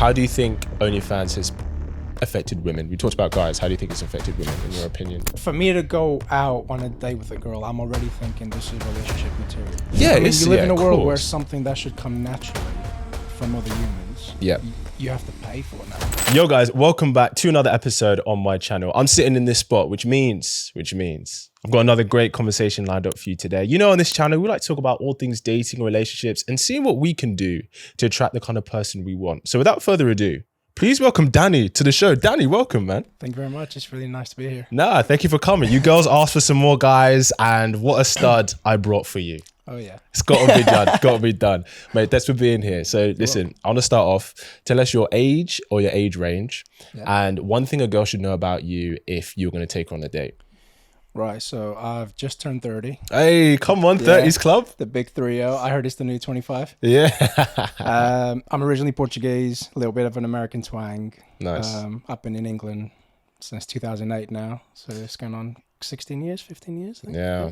how do you think OnlyFans has affected women? We talked about guys. How do you think it's affected women, in your opinion? For me to go out on a date with a girl, I'm already thinking this is relationship material. Yeah, I mean, you live in a world course. where something that should come naturally from other humans, Yeah, you have to pay for it now. Yo guys, welcome back to another episode on my channel. I'm sitting in this spot, which means I've got another great conversation lined up for you today. You know, on this channel, we like to talk about all things dating, relationships, and seeing what we can do to attract the kind of person we want. So without further ado, please welcome Danny to the show. Danny, welcome, man. Thank you very much. It's really nice to be here. Nah, thank you for coming. You girls asked for some more guys, and what a stud I brought for you. Oh yeah. It's got to be done. Got to be done. Mate, thanks for being here. So listen, I want to start off. Tell us your age or your age range. Yeah. And one thing a girl should know about you if you're going to take her on a date. Right. So I've just turned 30. Hey, come on, 30s club. The big 3-0. I heard it's the new 25. Yeah. I'm originally Portuguese, a little bit of an American twang. Nice. I've been in England since 2008 now. So it's going on 15 years, I think. Yeah.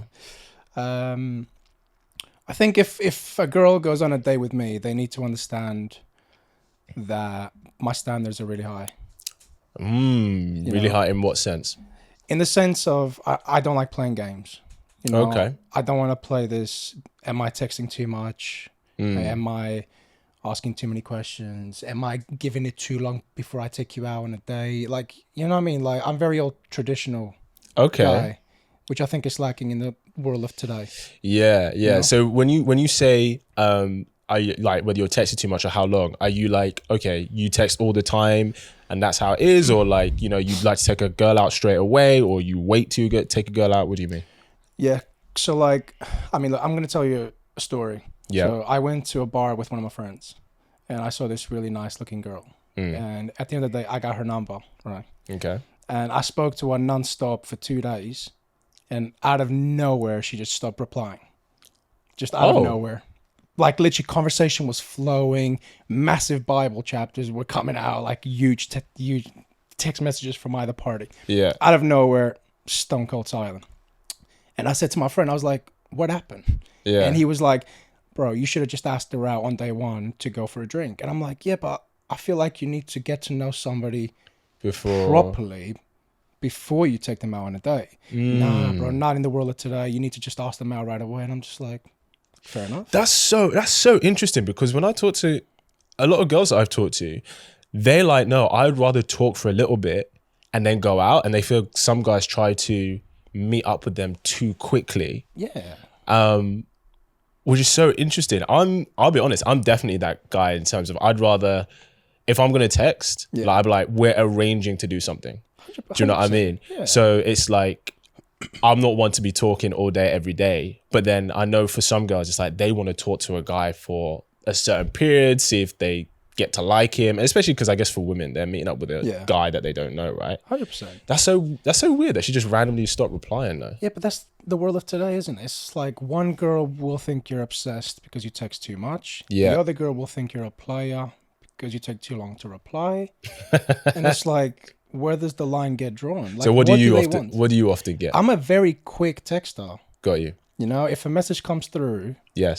I think if a girl goes on a date with me, they need to understand that my standards are really high. Really high in what sense? In the sense of I don't like playing games. You know, okay. I don't want to play this. Am I texting too much? Am I asking too many questions? Am I giving it too long before I take you out on a date? Like, you know what I mean? Like, I'm very old traditional guy, which I think is lacking in the world of today. Yeah. You know? So when you say are you like whether you're texting too much or how long, are you like, okay, you text all the time and that's how it is, or like, you know, you'd like to take a girl out straight away, or you wait to take a girl out? What do you mean? Yeah. So like, I mean, look, I'm going to tell you a story. Yeah. So I went to a bar with one of my friends and I saw this really nice looking girl. And at the end of the day, I got her number, right? Okay. And I spoke to her nonstop for 2 days. And out of nowhere, she just stopped replying. Just out of nowhere. Like literally conversation was flowing. Massive Bible chapters were coming out, like huge text messages from either party. Yeah. Out of nowhere, stone cold silent. And I said to my friend, I was like, what happened? Yeah. And he was like, bro, you should have just asked her out on day one to go for a drink. And I'm like, yeah, but I feel like you need to get to know somebody properly before you take them out on a date. Nah, bro, not in the world of today. You need to just ask them out right away. And I'm just like, fair enough. That's so interesting, because when I talk to a lot of girls that I've talked to, they're like, no, I'd rather talk for a little bit and then go out. And they feel some guys try to meet up with them too quickly. Yeah. Which is so interesting. I'll be honest, I'm definitely that guy in terms of I'd rather, if I'm going to text, like, I'd be like, we're arranging to do something. 100%. Do you know what I mean? Yeah. So it's like, I'm not one to be talking all day, every day. But then I know for some girls, it's like they want to talk to a guy for a certain period, see if they get to like him. And especially because I guess for women, they're meeting up with a guy that they don't know, right? 100%. That's so weird that she just randomly stopped replying though. Yeah, but that's the world of today, isn't it? It's like one girl will think you're obsessed because you text too much. Yeah. The other girl will think you're a player because you take too long to reply. And it's like, where does the line get drawn? Like, so what do you often get? I'm a very quick texter. Got you. You know, if a message comes through,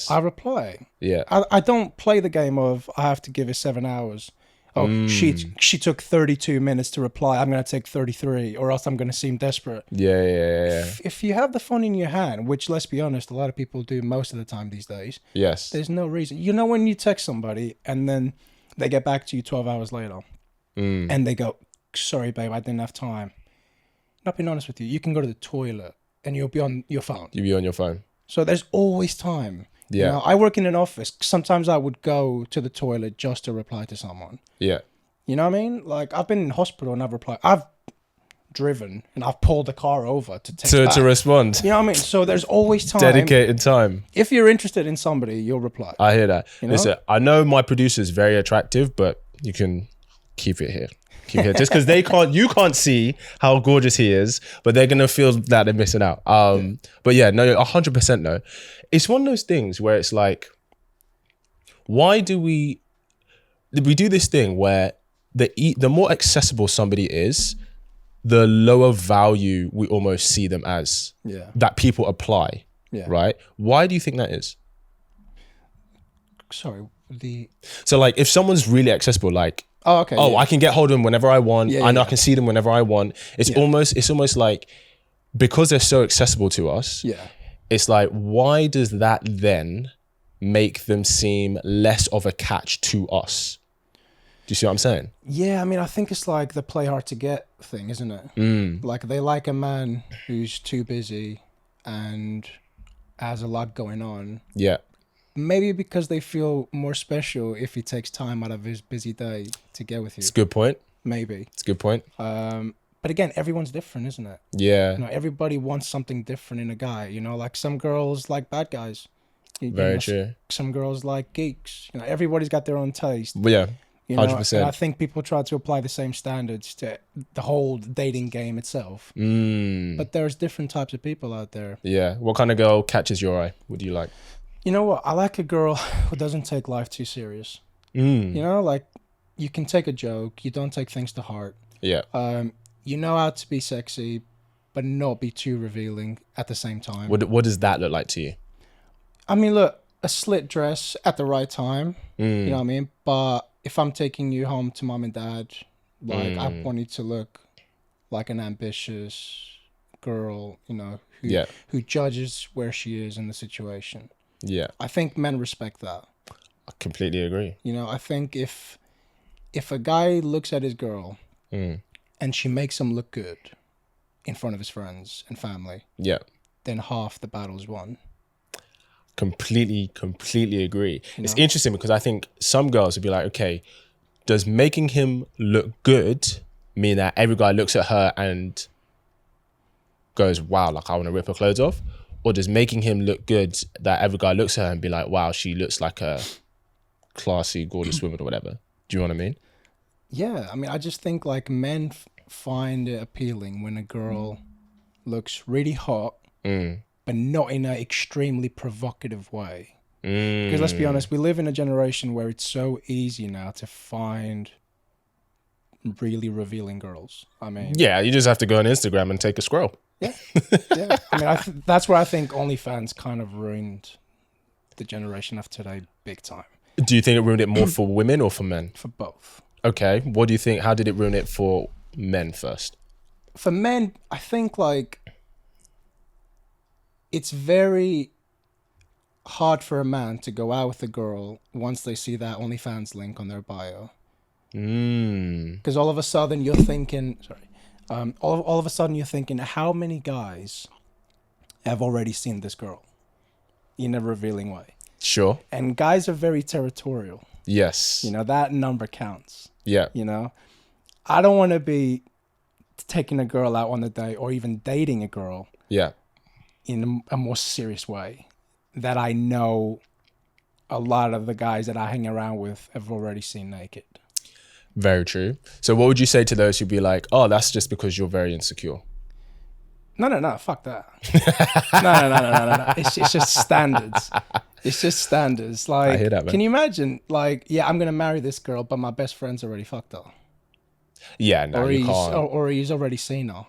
I reply. Yeah. I don't play the game of I have to give it 7 hours. Oh, she took 32 minutes to reply. I'm going to take 33 or else I'm going to seem desperate. Yeah. If you have the phone in your hand, which let's be honest, a lot of people do most of the time these days. Yes. There's no reason. You know, when you text somebody and then they get back to you 12 hours later and they go, sorry, babe, I didn't have time. Not being honest with you, you can go to the toilet and you'll be on your phone. You'll be on your phone. So there's always time. Yeah. You know, I work in an office. Sometimes I would go to the toilet just to reply to someone. Yeah. You know what I mean? Like, I've been in hospital and I've replied. I've driven and I've pulled the car over to text back. To respond. You know what I mean? So there's always time. Dedicated time. If you're interested in somebody, you'll reply. I hear that. You know? Listen, I know my producer is very attractive, but you can keep it here. Just because you can't see how gorgeous he is, but they're gonna feel that they're missing out. But yeah, no, 100% no. It's one of those things where it's like, why do we do this thing where the more accessible somebody is, the lower value we almost see them as. Yeah. That people apply. Yeah. Right? Why do you think that is? Sorry, So like if someone's really accessible, like Oh, okay. Oh, yeah. I can get hold of them whenever I want. Yeah, I know yeah. I can see them whenever I want. It's almost like, because they're so accessible to us. Yeah. It's like, why does that then make them seem less of a catch to us? Do you see what I'm saying? Yeah, I mean, I think it's like the play hard to get thing, isn't it? Like they like a man who's too busy and has a lot going on. Yeah. Maybe because they feel more special if he takes time out of his busy day to get with you. It's a good point. Maybe. It's a good point. But again, everyone's different, isn't it? Yeah. You know, everybody wants something different in a guy. You know, like some girls like bad guys. Very true. Some girls like geeks. You know, everybody's got their own taste. But yeah. You know, 100%. and I think people try to apply the same standards to the whole dating game itself. But there's different types of people out there. Yeah. What kind of girl catches your eye? What do you like? You know what? I like a girl who doesn't take life too serious. You know, like you can take a joke. You don't take things to heart. Yeah. You know how to be sexy, but not be too revealing at the same time. What does that look like to you? I mean, look, a slit dress at the right time. You know what I mean? But if I'm taking you home to mom and dad, like I want you to look like an ambitious girl, you know, who judges where she is in the situation. Yeah. I think men respect that. I completely agree. You know, I think if a guy looks at his girl and she makes him look good in front of his friends and family, then half the battle's won. Completely agree. It's interesting because I think some girls would be like, okay, does making him look good mean that every guy looks at her and goes, wow, like I want to rip her clothes off? Or does making him look good that every guy looks at her and be like, wow, she looks like a classy, gorgeous woman or whatever? Do you know what I mean? Yeah, I mean, I just think like men find it appealing when a girl looks really hot, but not in an extremely provocative way. Because let's be honest, we live in a generation where it's so easy now to find really revealing girls. I mean, yeah, you just have to go on Instagram and take a scroll. Yeah. I mean, that's where I think OnlyFans kind of ruined the generation of today big time. Do you think it ruined it more for women or for men? For both. Okay. What do you think? How did it ruin it for men first? For men, I think like it's very hard for a man to go out with a girl once they see that OnlyFans link on their bio. Because all of a sudden you're thinking, all of a sudden you're thinking, how many guys have already seen this girl in a revealing way? Sure. And guys are very territorial. Yes. You know, that number counts. Yeah. You know, I don't want to be taking a girl out on a date or even dating a girl. Yeah. In a more serious way that I know a lot of the guys that I hang around with have already seen naked. Very true. So what would you say to those who'd be like, oh, that's just because you're very insecure? No, fuck that. No. It's just standards. It's just standards. Like, I hear that, man. Can you imagine, like, yeah, I'm going to marry this girl, but my best friend's already fucked her. Yeah, no, you can't. Or he's already seen her.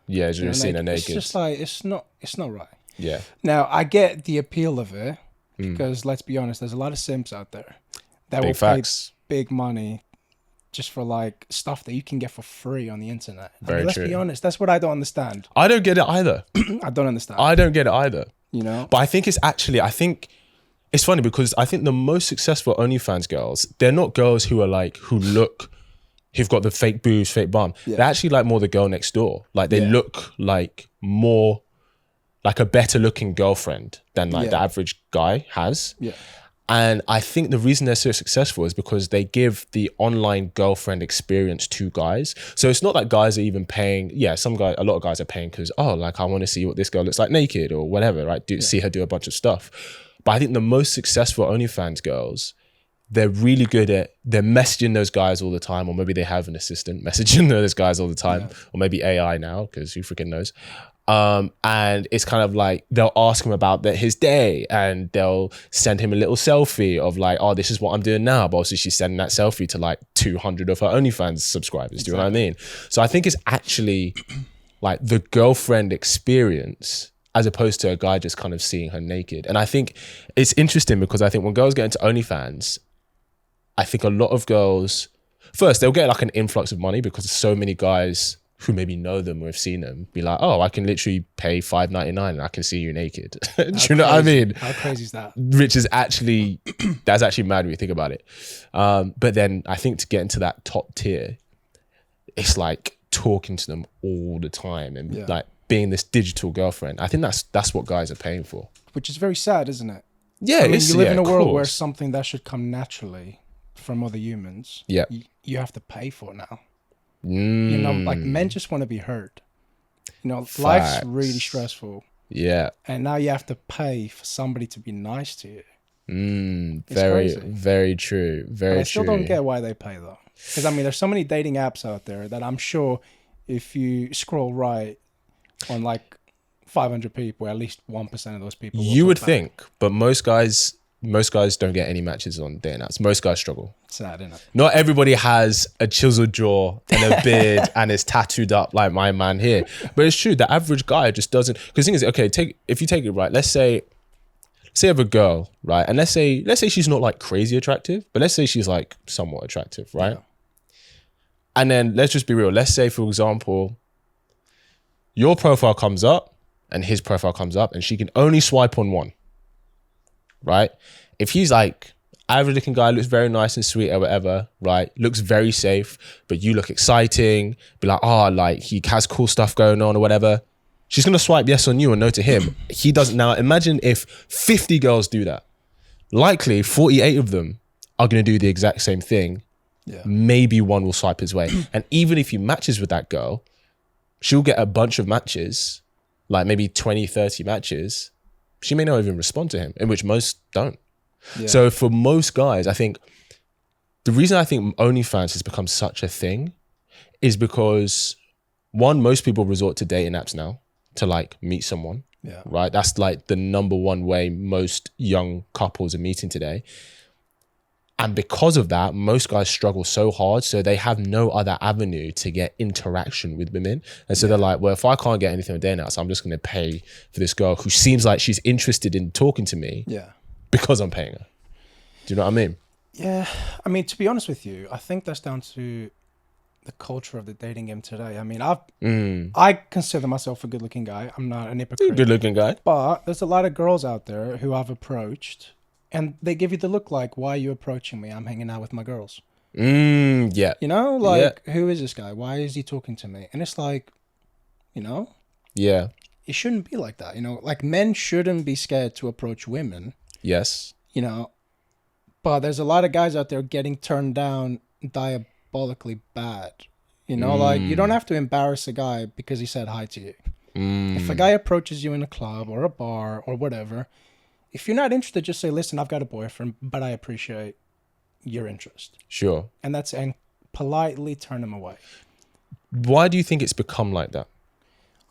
Yeah, you've seen her naked. It's just like, it's not right. Yeah. Now, I get the appeal of it because, let's be honest, there's a lot of simps out there that Big will facts. pay big money just for like stuff that you can get for free on the internet. Very let's true. be honest, that's what I don't understand. I don't get it either. I don't understand. I don't get it either. You know? But I think it's funny because I think the most successful OnlyFans girls, they're not girls who are like, who've got the fake boobs, fake bum. Yeah. They're actually like more the girl next door. Like they look like more like a better looking girlfriend than like the average guy has. Yeah. And I think the reason they're so successful is because they give the online girlfriend experience to guys. So it's not that guys are even paying. Yeah, a lot of guys are paying because, oh, like I want to see what this girl looks like naked or whatever, right? See her do a bunch of stuff. But I think the most successful OnlyFans girls, they're really good at, they're messaging those guys all the time, or maybe they have an assistant messaging those guys all the time, or maybe AI now, because who freaking knows. And it's kind of like they'll ask him about his day and they'll send him a little selfie of like, oh, this is what I'm doing now. But also she's sending that selfie to like 200 of her OnlyFans subscribers. Exactly. Do you know what I mean? So I think it's actually like the girlfriend experience as opposed to a guy just kind of seeing her naked. And I think it's interesting because I think when girls get into OnlyFans, I think a lot of girls, first they'll get like an influx of money because so many guys who maybe know them or have seen them be like, oh, I can literally pay $5.99 and I can see you naked. Do you know what I mean? How crazy is that? Which is actually, that's actually mad when you think about it. But then I think to get into that top tier, it's like talking to them all the time and like being this digital girlfriend. I think that's what guys are paying for. Which is very sad, isn't it? Yeah, I mean, you live in a world where something that should come naturally from other humans, you have to pay for now. You know, like men just want to be heard. You know, life's really stressful. Yeah. And now you have to pay for somebody to be nice to you. Very, crazy. Very true. Very true. I still don't get why they pay though. Because I mean, there's so many dating apps out there that I'm sure if you scroll right on like 500 people, at least 1% of those people. You would think, but most guys don't get any matches on dating apps. Most guys struggle. Sad, isn't it? Not everybody has a chiseled jaw and a beard and is tattooed up like my man here. But it's true, the average guy just doesn't. Because the thing is, okay, if you take it right, let's say you have a girl, right? And let's say she's not like crazy attractive, but let's say she's like somewhat attractive, right? Yeah. And then let's just be real. Let's say, for example, your profile comes up and his profile comes up and she can only swipe on one. Right? If he's like average looking guy, looks very nice and sweet or whatever, right? Looks very safe, but you look exciting, be like, oh, like he has cool stuff going on or whatever. She's going to swipe yes on you and no to him. He doesn't. Now imagine if 50 girls do that. Likely 48 of them are going to do the exact same thing. Yeah. Maybe one will swipe his way. And even if he matches with that girl, she'll get a bunch of matches, like maybe 20, 30 matches. She may not even respond to him, in which most don't. Yeah. So for most guys, I think the reason I think OnlyFans has become such a thing is because one, most people resort to dating apps now to like meet someone, right? That's like the number one way most young couples are meeting today. And because of that, most guys struggle so hard, so they have no other avenue to get interaction with women. And so they're like, well, if I can't get anything on day now, so I'm just going to pay for this girl who seems like she's interested in talking to me because I'm paying her. Do you know what I mean? Yeah. I mean, to be honest with you, I think that's down to the culture of the dating game today. I mean, I consider myself a good-looking guy. I'm not an hypocrite. You're a good-looking guy. But there's a lot of girls out there who I've approached and they give you the look like, why are you approaching me? I'm hanging out with my girls. Yeah. You know, like, who is this guy? Why is he talking to me? And it's like, you know? Yeah. It shouldn't be like that, you know? Like, men shouldn't be scared to approach women. Yes. You know? But there's a lot of guys out there getting turned down diabolically bad. You know, like, you don't have to embarrass a guy because he said hi to you. If a guy approaches you in a club or a bar or whatever, if you're not interested, just say, listen, I've got a boyfriend, but I appreciate your interest. Sure. And politely turn them away. Why do you think it's become like that?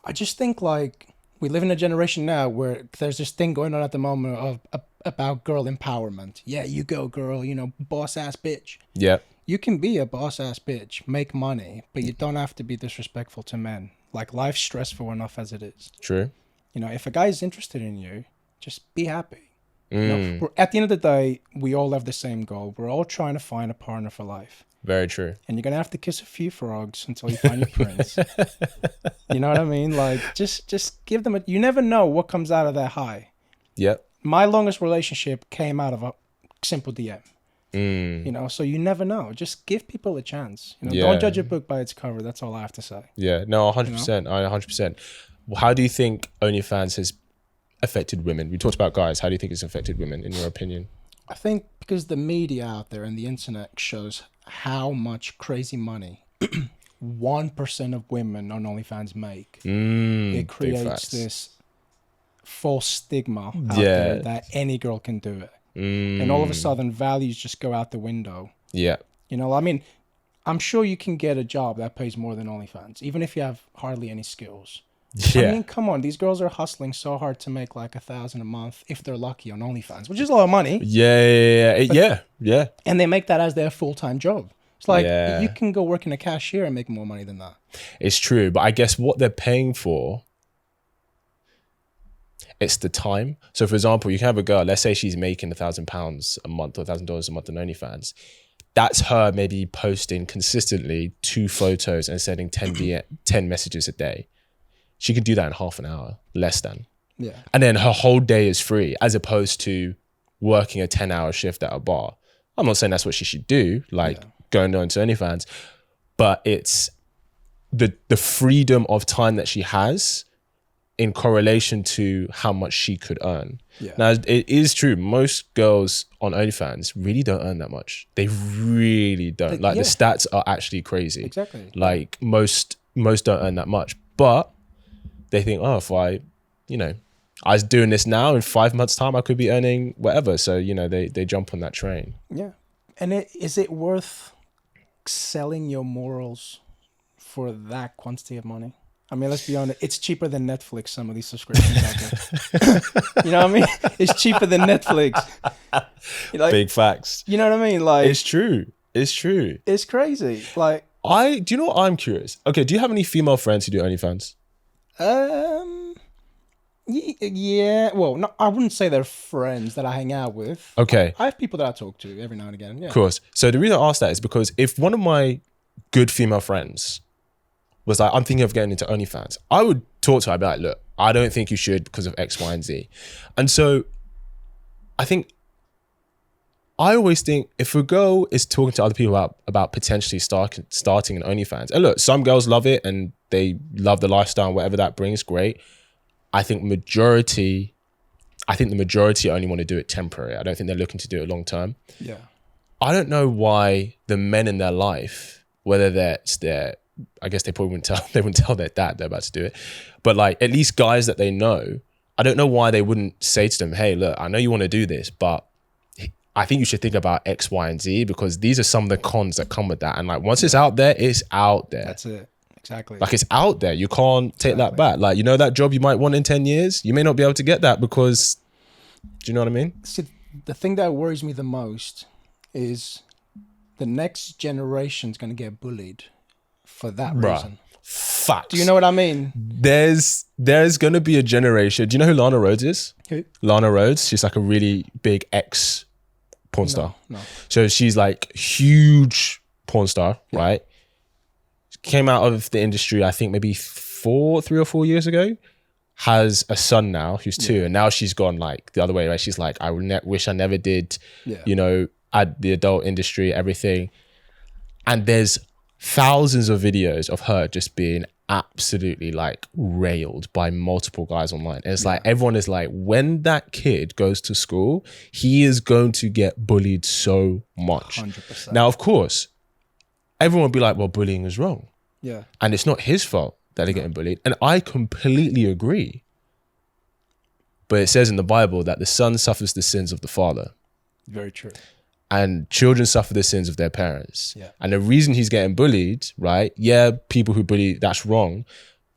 I just think like we live in a generation now where there's this thing going on at the moment about girl empowerment. Yeah, you go, girl, you know, boss ass bitch. Yeah. You can be a boss ass bitch, make money, but you don't have to be disrespectful to men. Like life's stressful enough as it is. True. You know, if a guy is interested in you, just be happy. You know, at the end of the day, we all have the same goal. We're all trying to find a partner for life. Very true. And you're going to have to kiss a few frogs until you find your prince. You know what I mean? Like, just give them you never know what comes out of that high. Yep. My longest relationship came out of a simple DM. You know, so you never know. Just give people a chance. You know, don't judge a book by its cover. That's all I have to say. Yeah, no, 100%. You know? 100%. How do you think OnlyFans has affected women? We talked about guys. How do you think it's affected women, in your opinion? I think because the media out there and the internet shows how much crazy money 1% of women on OnlyFans make. It creates this false stigma out there that any girl can do it. And all of a sudden, values just go out the window. Yeah. You know, I mean, I'm sure you can get a job that pays more than OnlyFans, even if you have hardly any skills. Yeah. I mean, come on, these girls are hustling so hard to make like $1,000 a month if they're lucky on OnlyFans, which is a lot of money. Yeah. And they make that as their full-time job. It's like you can go work in a cashier and make more money than that. It's true, but I guess what they're paying for, it's the time. So, for example, you can have a girl. Let's say she's making £1,000 a month or $1,000 a month on OnlyFans. that's her maybe posting consistently 2 photos and sending 10 messages a day. She could do that in half an hour, less than. Yeah. And then her whole day is free, as opposed to working a 10-hour shift at a bar. I'm not saying that's what she should do, like going on to OnlyFans, but it's the freedom of time that she has in correlation to how much she could earn. Yeah. Now, it is true, most girls on OnlyFans really don't earn that much. They really don't. Like, the stats are actually crazy. Exactly. Like, most don't earn that much. But they think, oh, if I was doing this now, in 5 months' time, I could be earning whatever. So, they jump on that train. Yeah. And is it worth selling your morals for that quantity of money? I mean, let's be honest. It's cheaper than Netflix, some of these subscriptions out there. You know what I mean? It's cheaper than Netflix. Like, big facts. You know what I mean? Like, it's true. It's true. It's crazy. Like, do you know what I'm curious? Okay, do you have any female friends who do OnlyFans? Yeah. Well, no, I wouldn't say they're friends that I hang out with. Okay. I have people that I talk to every now and again. Yeah. Of course. So the reason I asked that is because if one of my good female friends was like, I'm thinking of getting into OnlyFans, I would talk to her. I'd be like, look, I don't think you should because of X, Y, and Z. And so I always think if a girl is talking to other people about potentially starting an OnlyFans, and look, some girls love it and they love the lifestyle and whatever that brings, great. I think the majority only want to do it temporary. I don't think they're looking to do it long term. Yeah. I don't know why the men in their life, whether that's their, I guess they probably wouldn't tell their dad they're about to do it. But like, at least guys that they know, I don't know why they wouldn't say to them, hey, look, I know you want to do this, but I think you should think about X, Y, and Z, because these are some of the cons that come with that. And like, once it's out there, it's out there. That's it. Exactly. Like, it's out there. You can't take that back. Like, that job you might want in 10 years, you may not be able to get that because, do you know what I mean? See, the thing that worries me the most is the next generation's going to get bullied for that reason. Facts. Do you know what I mean? There's going to be a generation. Do you know who Lana Rhodes is? Who? Lana Rhodes. She's like a really big ex-porn star. No. So she's like huge porn star, right? Came out of the industry, I think maybe 3 or 4 years ago. Has a son now who's 2, and now she's gone like the other way, right? She's like, I wish I never did, at the adult industry, everything. And there's thousands of videos of her just being absolutely like railed by multiple guys online. And it's like, everyone is like, when that kid goes to school, he is going to get bullied so much. 100%. Now, of course, everyone will be like, well, bullying is wrong. Yeah. And it's not his fault that they're getting bullied. And I completely agree. But it says in the Bible that the son suffers the sins of the father. Very true. And children suffer the sins of their parents. Yeah. And the reason he's getting bullied, right? Yeah, people who bully, that's wrong.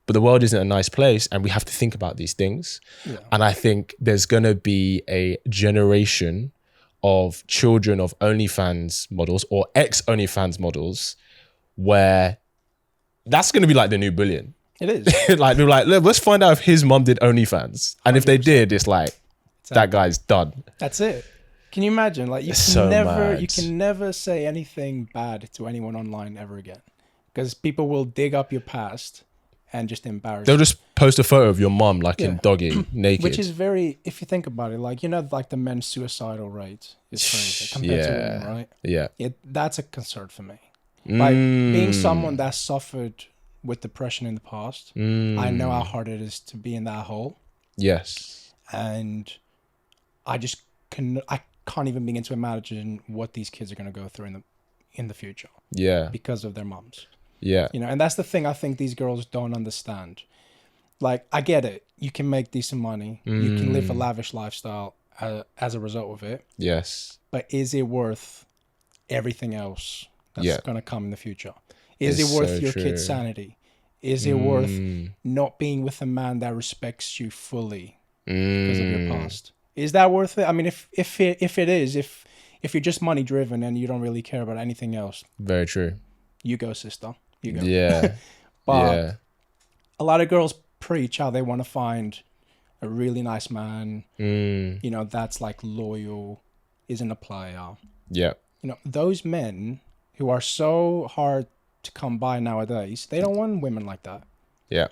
But the world isn't a nice place, and we have to think about these things. Yeah. And I think there's going to be a generation of children of OnlyFans models or ex-OnlyFans models where that's going to be like the new bullying. It is. Like, they're like, let's find out if his mom did OnlyFans. And 100%. If they did, it's like, that guy's done. That's it. Can you imagine? Like, you can never say anything bad to anyone online ever again, because people will dig up your past and just embarrass. They'll just post a photo of your mom, like in doggy, naked. Which is very, if you think about it, like, like the men's suicidal rate is crazy compared to women, right? Yeah. That's a concern for me. Like, being someone that suffered with depression in the past, I know how hard it is to be in that hole. Yes. And I can't even begin to imagine what these kids are going to go through in the future. Yeah. Because of their moms. Yeah. And that's the thing I think these girls don't understand. Like, I get it. You can make decent money. You can live a lavish lifestyle as a result of it. Yes. But is it worth everything else that's going to come in the future? Is it worth your kid's sanity? Is it worth not being with a man that respects you fully because of your past? Is that worth it? I mean, if it is, if you're just money driven and you don't really care about anything else, very true. You go, sister. You go. Yeah. But a lot of girls preach how they want to find a really nice man, that's like loyal, isn't a player. Yeah. those men who are so hard to come by nowadays, they don't want women like that. Yeah.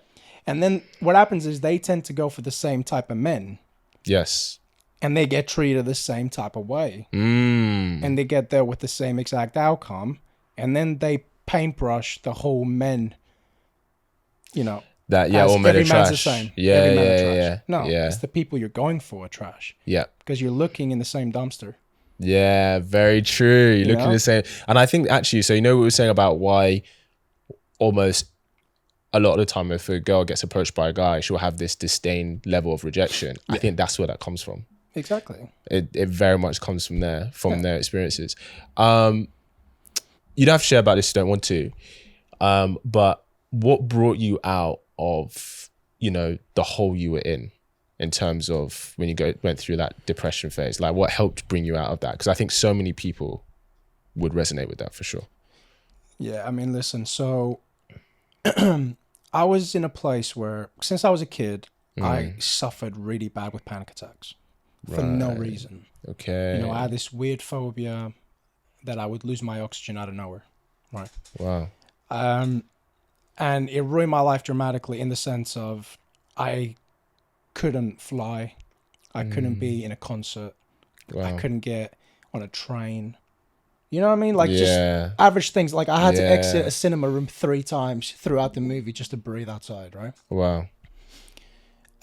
And then what happens is they tend to go for the same type of men. Yes. And they get treated the same type of way. Mm. And they get there with the same exact outcome. And then they paintbrush the whole men, That, all men are trash. The same. Yeah, every man yeah, are trash. yeah. No, yeah. it's the people you're going for are trash. Yeah. Because you're looking in the same dumpster. Yeah, very true. You're looking the same. And I think actually, so what we were saying about why almost a lot of the time if a girl gets approached by a guy, she'll have this disdain level of rejection. Yeah. I think that's where that comes from. Exactly. It very much comes from there, from their experiences. You don't have to share about this if you don't want to. But what brought you out of, the hole you were in terms of when you went through that depression phase? Like what helped bring you out of that? Because I think so many people would resonate with that for sure. Yeah, I mean, listen, so I was in a place where since I was a kid, I suffered really bad with panic attacks for no reason. Okay. I had this weird phobia that I would lose my oxygen out of nowhere. Right. Wow. And it ruined my life dramatically in the sense of I couldn't fly. I couldn't be in a concert. Wow. I couldn't get on a train. You know what I mean? Like just average things. Like I had to exit a cinema room 3 times throughout the movie just to breathe outside, right? Wow.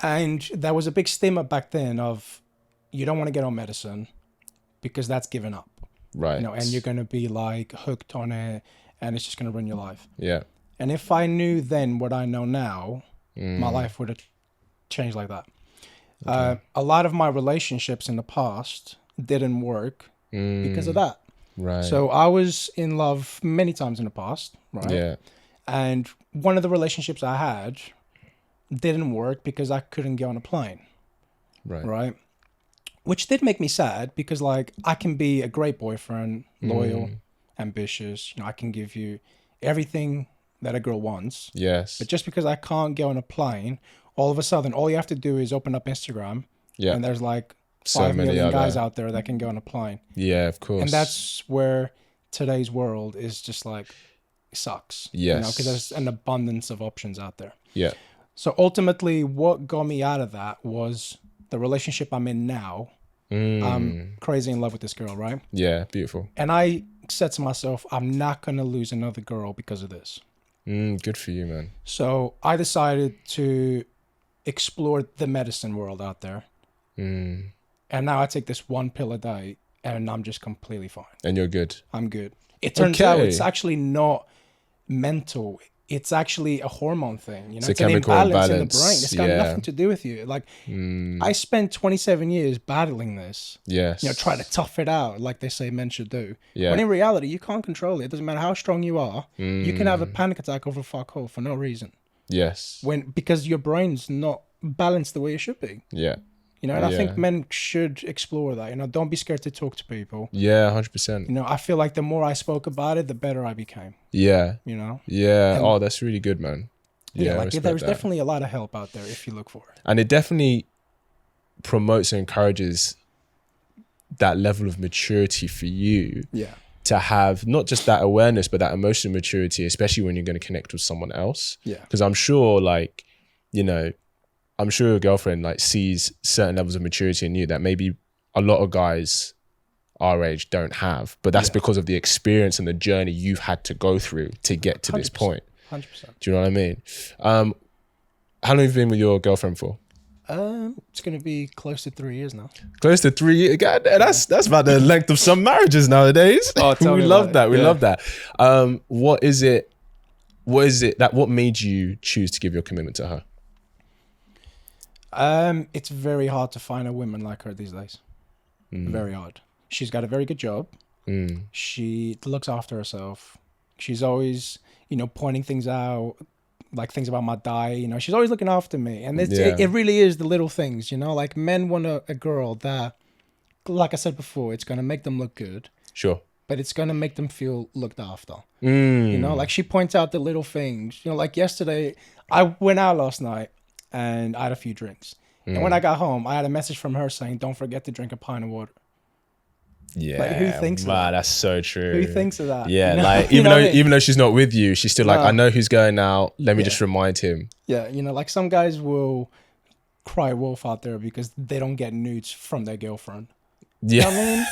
And there was a big stigma back then of you don't want to get on medicine because that's given up. Right. And you're going to be like hooked on it and it's just going to ruin your life. Yeah. And if I knew then what I know now, my life would have changed like that. Okay. A lot of my relationships in the past didn't work because of that. Right. So I was in love many times in the past, right? Yeah. And one of the relationships I had didn't work because I couldn't get on a plane. Right. Right. Which did make me sad because like I can be a great boyfriend, loyal, ambitious. I can give you everything that a girl wants. Yes. But just because I can't get on a plane, all of a sudden, all you have to do is open up Instagram. Yeah. And there's like 5 million guys out there that can go on a plane. Yeah, of course. And that's where today's world is just like, it sucks. Yes. Because there's an abundance of options out there. Yeah. So ultimately, what got me out of that was the relationship I'm in now. I'm crazy in love with this girl, right? Yeah, beautiful. And I said to myself, I'm not going to lose another girl because of this. Good for you, man. So I decided to explore the medicine world out there. And now I take this 1 pill a day and I'm just completely fine. And you're good. I'm good. It turns out it's actually not mental. It's actually a hormone thing. It's a chemical imbalance in the brain. It's got nothing to do with you. Like I spent 27 years battling this. Yes. Trying to tough it out like they say men should do. Yeah. When in reality, you can't control it. It doesn't matter how strong you are. You can have a panic attack over fuck all for no reason. Yes. Because your brain's not balanced the way it should be. Yeah. And I think men should explore that. Don't be scared to talk to people. Yeah, 100%. I feel like the more I spoke about it, the better I became. Yeah. Yeah. And that's really good, man. Yeah, there's definitely a lot of help out there if you look for it. And it definitely promotes and encourages that level of maturity for you. Yeah. To have not just that awareness, but that emotional maturity, especially when you're going to connect with someone else. Yeah. Because I'm sure I'm sure your girlfriend sees certain levels of maturity in you that maybe a lot of guys our age don't have, but that's because of the experience and the journey you've had to go through to get to this point. 100%. Do you know what I mean? How long have you been with your girlfriend for? It's going to be close to 3 years now. Close to 3 years? God, that's about the length of some marriages nowadays. Oh, we love that. We love that. What made you choose to give your commitment to her? It's very hard to find a woman like her these days. Very hard. She's got a very good job. She looks after herself. She's always, pointing things out, like things about my diet. She's always looking after me. And it really is the little things, like men want a girl that, like I said before, it's going to make them look good. Sure. But it's going to make them feel looked after. Like she points out the little things. Like yesterday, I went out last night. And I had a few drinks. And when I got home, I had a message from her saying, don't forget to drink a pint of water. Yeah, Like, who thinks of wow, that? that's so true. Who thinks of that? Yeah, You know? like You know what I mean? even though she's not with you, she's still like, No. I know who's going out. Let me Yeah. just remind him. Yeah, you know, like some guys will cry wolf out there because they don't get nudes from their girlfriend. Yeah, You know what I mean?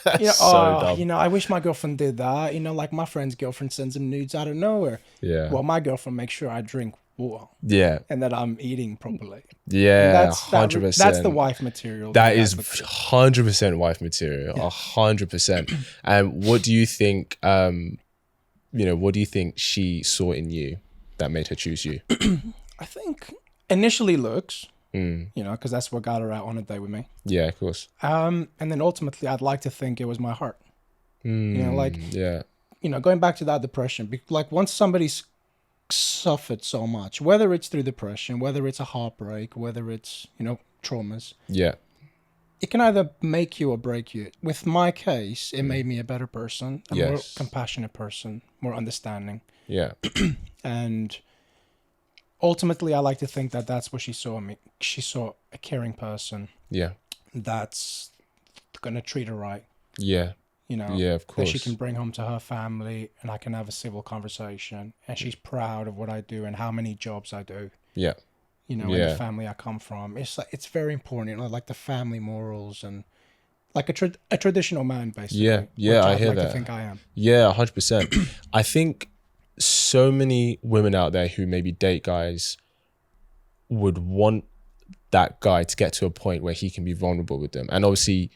that's You know, so dumb. you know, I wish my girlfriend did that. You know, like my friend's girlfriend sends him nudes out of nowhere. Yeah, Well, my girlfriend makes sure I drink water yeah, and that I'm eating properly. And yeah, that's 100%. That's the wife material. That guys is look for. 100% wife material, 100%. And what do you think? What do you think she saw in you that made her choose you? I think initially looks, Mm. you know, because that's what got her out on a date with me. Yeah, of course. And then ultimately, I'd like to think it was my heart. You know, like, Yeah, you know, going back to that depression, like once somebody's suffered so much, whether it's through depression, whether it's a heartbreak, whether it's, you know, traumas, yeah, it can either make you or break you. With my case, it made me a better person, a more Yes. compassionate person, more understanding. yeah, And ultimately, I like to think that that's what she saw in me. She saw a caring person yeah, that's going to treat her right, yeah, you know, yeah, of that course. she can bring home to her family and I can have a civil conversation. And she's proud of what I do and how many jobs I do. Yeah, You know, and Yeah. the family I come from. It's like, it's very important, you know, like the family morals and like a traditional man, basically. Yeah, yeah, which I I'd hear like that. to think I am. Yeah, 100%. I think so many women out there who maybe date guys would want that guy to get to a point where he can be vulnerable with them. And obviously,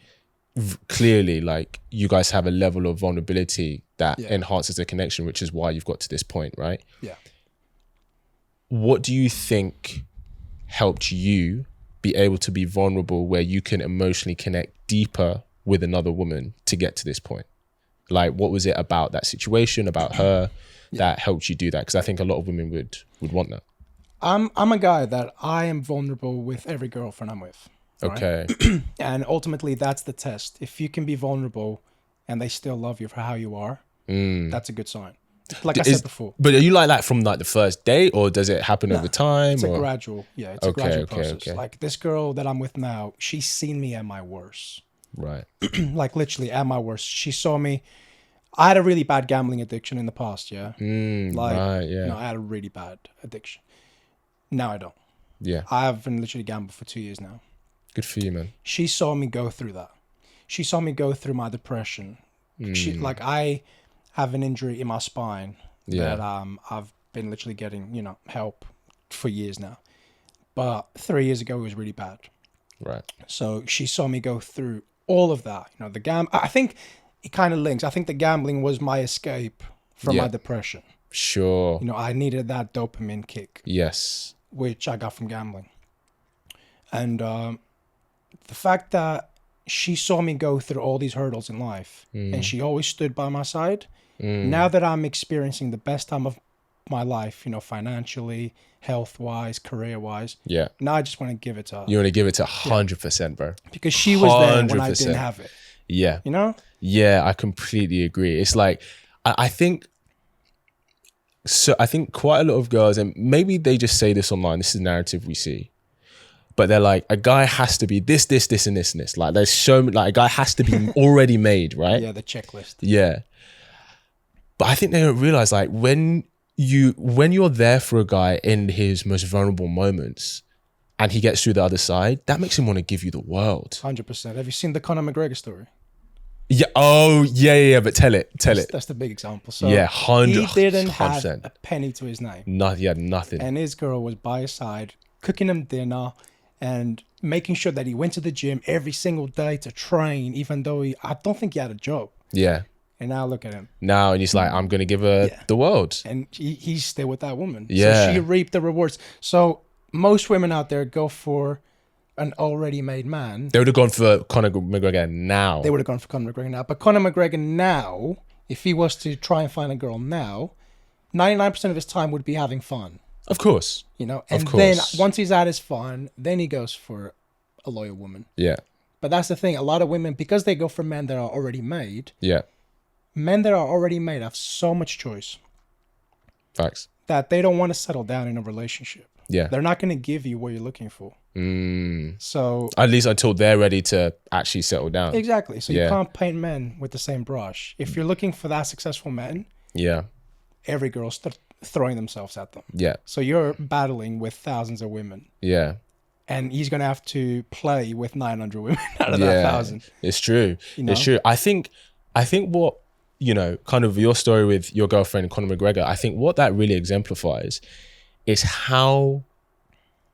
clearly, like, you guys have a level of vulnerability that Yeah. enhances the connection, which is why you've got to this point, right? Yeah. What do you think helped you be able to be vulnerable where you can emotionally connect deeper with another woman to get to this point? Like, what was it about that situation, about her, that helped you do that? Because I think a lot of women would want that. I'm a guy that I am vulnerable with every girlfriend I'm with. Right? Okay. And ultimately, that's the test. If you can be vulnerable and they still love you for how you are, that's a good sign. Like I said before. But are you like that from like the first date, or does it happen over time? It's a or? gradual, it's a gradual process. Okay. Like this girl that I'm with now, she's seen me at my worst. Right. Like literally at my worst. She saw me. I had a really bad gambling addiction in the past, yeah. Right, yeah. You know, I had a really bad addiction. Now I don't. Yeah. I haven't literally gambled for 2 years now. Good for you, man. She saw me go through that. She saw me go through my depression. Like I have an injury in my spine that I've been literally getting, you know, help for years now. But 3 years ago it was really bad. Right. So she saw me go through all of that. You know, I think it kind of links. I think the gambling was my escape from my depression. Sure. You know, I needed that dopamine kick. Yes. Which I got from gambling. And the fact that she saw me go through all these hurdles in life and she always stood by my side. Now that I'm experiencing the best time of my life, you know, financially, health-wise, career-wise. Yeah. Now I just want to give it to her. You want to give it to 100%, bro. Because she was there when I 100%. didn't have it. Yeah. You know? Yeah, I completely agree. It's like, I think quite a lot of girls, and maybe they just say this online, this is the narrative we see, but they're like, a guy has to be this, and this, and this. Like, there's so many, like, a guy has to be already made, right? Yeah, the checklist. Yeah. But I think they don't realize, like, when you're there for a guy in his most vulnerable moments and he gets through the other side, that makes him want to give you the world. 100%. Have you seen the Conor McGregor story? Yeah. Oh, yeah. But tell it. That's the big example. So yeah, 100%. He didn't have a penny to his name. He had nothing. And his girl was by his side, cooking him dinner and making sure that he went to the gym every single day to train, even though I don't think he had a job. Yeah. And now look at him. Now, and he's like, I'm going to give her the world. And he's still with that woman. Yeah. So she reaped the rewards. So most women out there go for an already made man. They would have gone for Conor McGregor now. They would have gone for Conor McGregor now. But Conor McGregor now, if he was to try and find a girl now, 99% of his time would be having fun. Of course. You know? And then once he's at his fun, then he goes for a loyal woman. Yeah. But that's the thing. A lot of women, because they go for men that are already made. Yeah. Men that are already made have so much choice. Facts. That they don't want to settle down in a relationship. Yeah. They're not going to give you what you're looking for. So at least until they're ready to actually settle down. Exactly. So you can't paint men with the same brush. If you're looking for that successful man, every girl's throwing themselves at them. Yeah. So you're battling with thousands of women. Yeah. And he's gonna have to play with 900 women out of that 1,000. It's true. It's true. I think what, you know, kind of your story with your girlfriend Conor McGregor, I think what that really exemplifies is how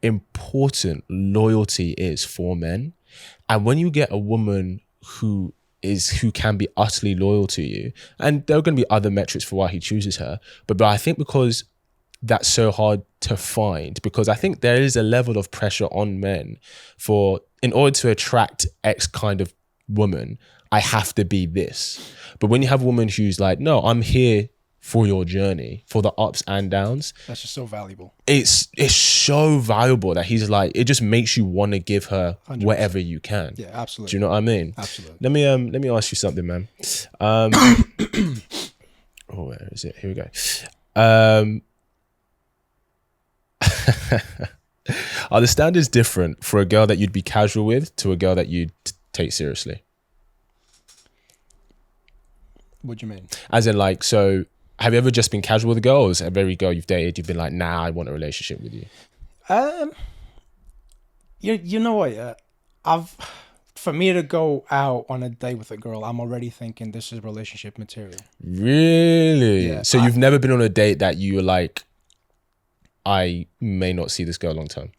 important loyalty is for men. And when you get a woman who can be utterly loyal to you, and there are going to be other metrics for why he chooses her, but I think because that's so hard to find, because I think there is a level of pressure on men in order to attract X kind of woman, I have to be this. But when you have a woman who's like, no, I'm here for your journey, for the ups and downs. That's just so valuable. It's so valuable that he's like, it just makes you want to give her 100%. Whatever you can. Yeah, absolutely. Do you know what I mean? Absolutely. Let me ask you something, man. Where is it? Here we go. Are the standards different for a girl that you'd be casual with to a girl that you'd take seriously? What do you mean? As in, like, so have you ever just been casual with a girl, or is every girl you've dated, you've been like, nah, I want a relationship with you? You know what? For me to go out on a date with a girl, I'm already thinking this is relationship material. Really? Yeah. So you've never been on a date that you were like, I may not see this girl long term?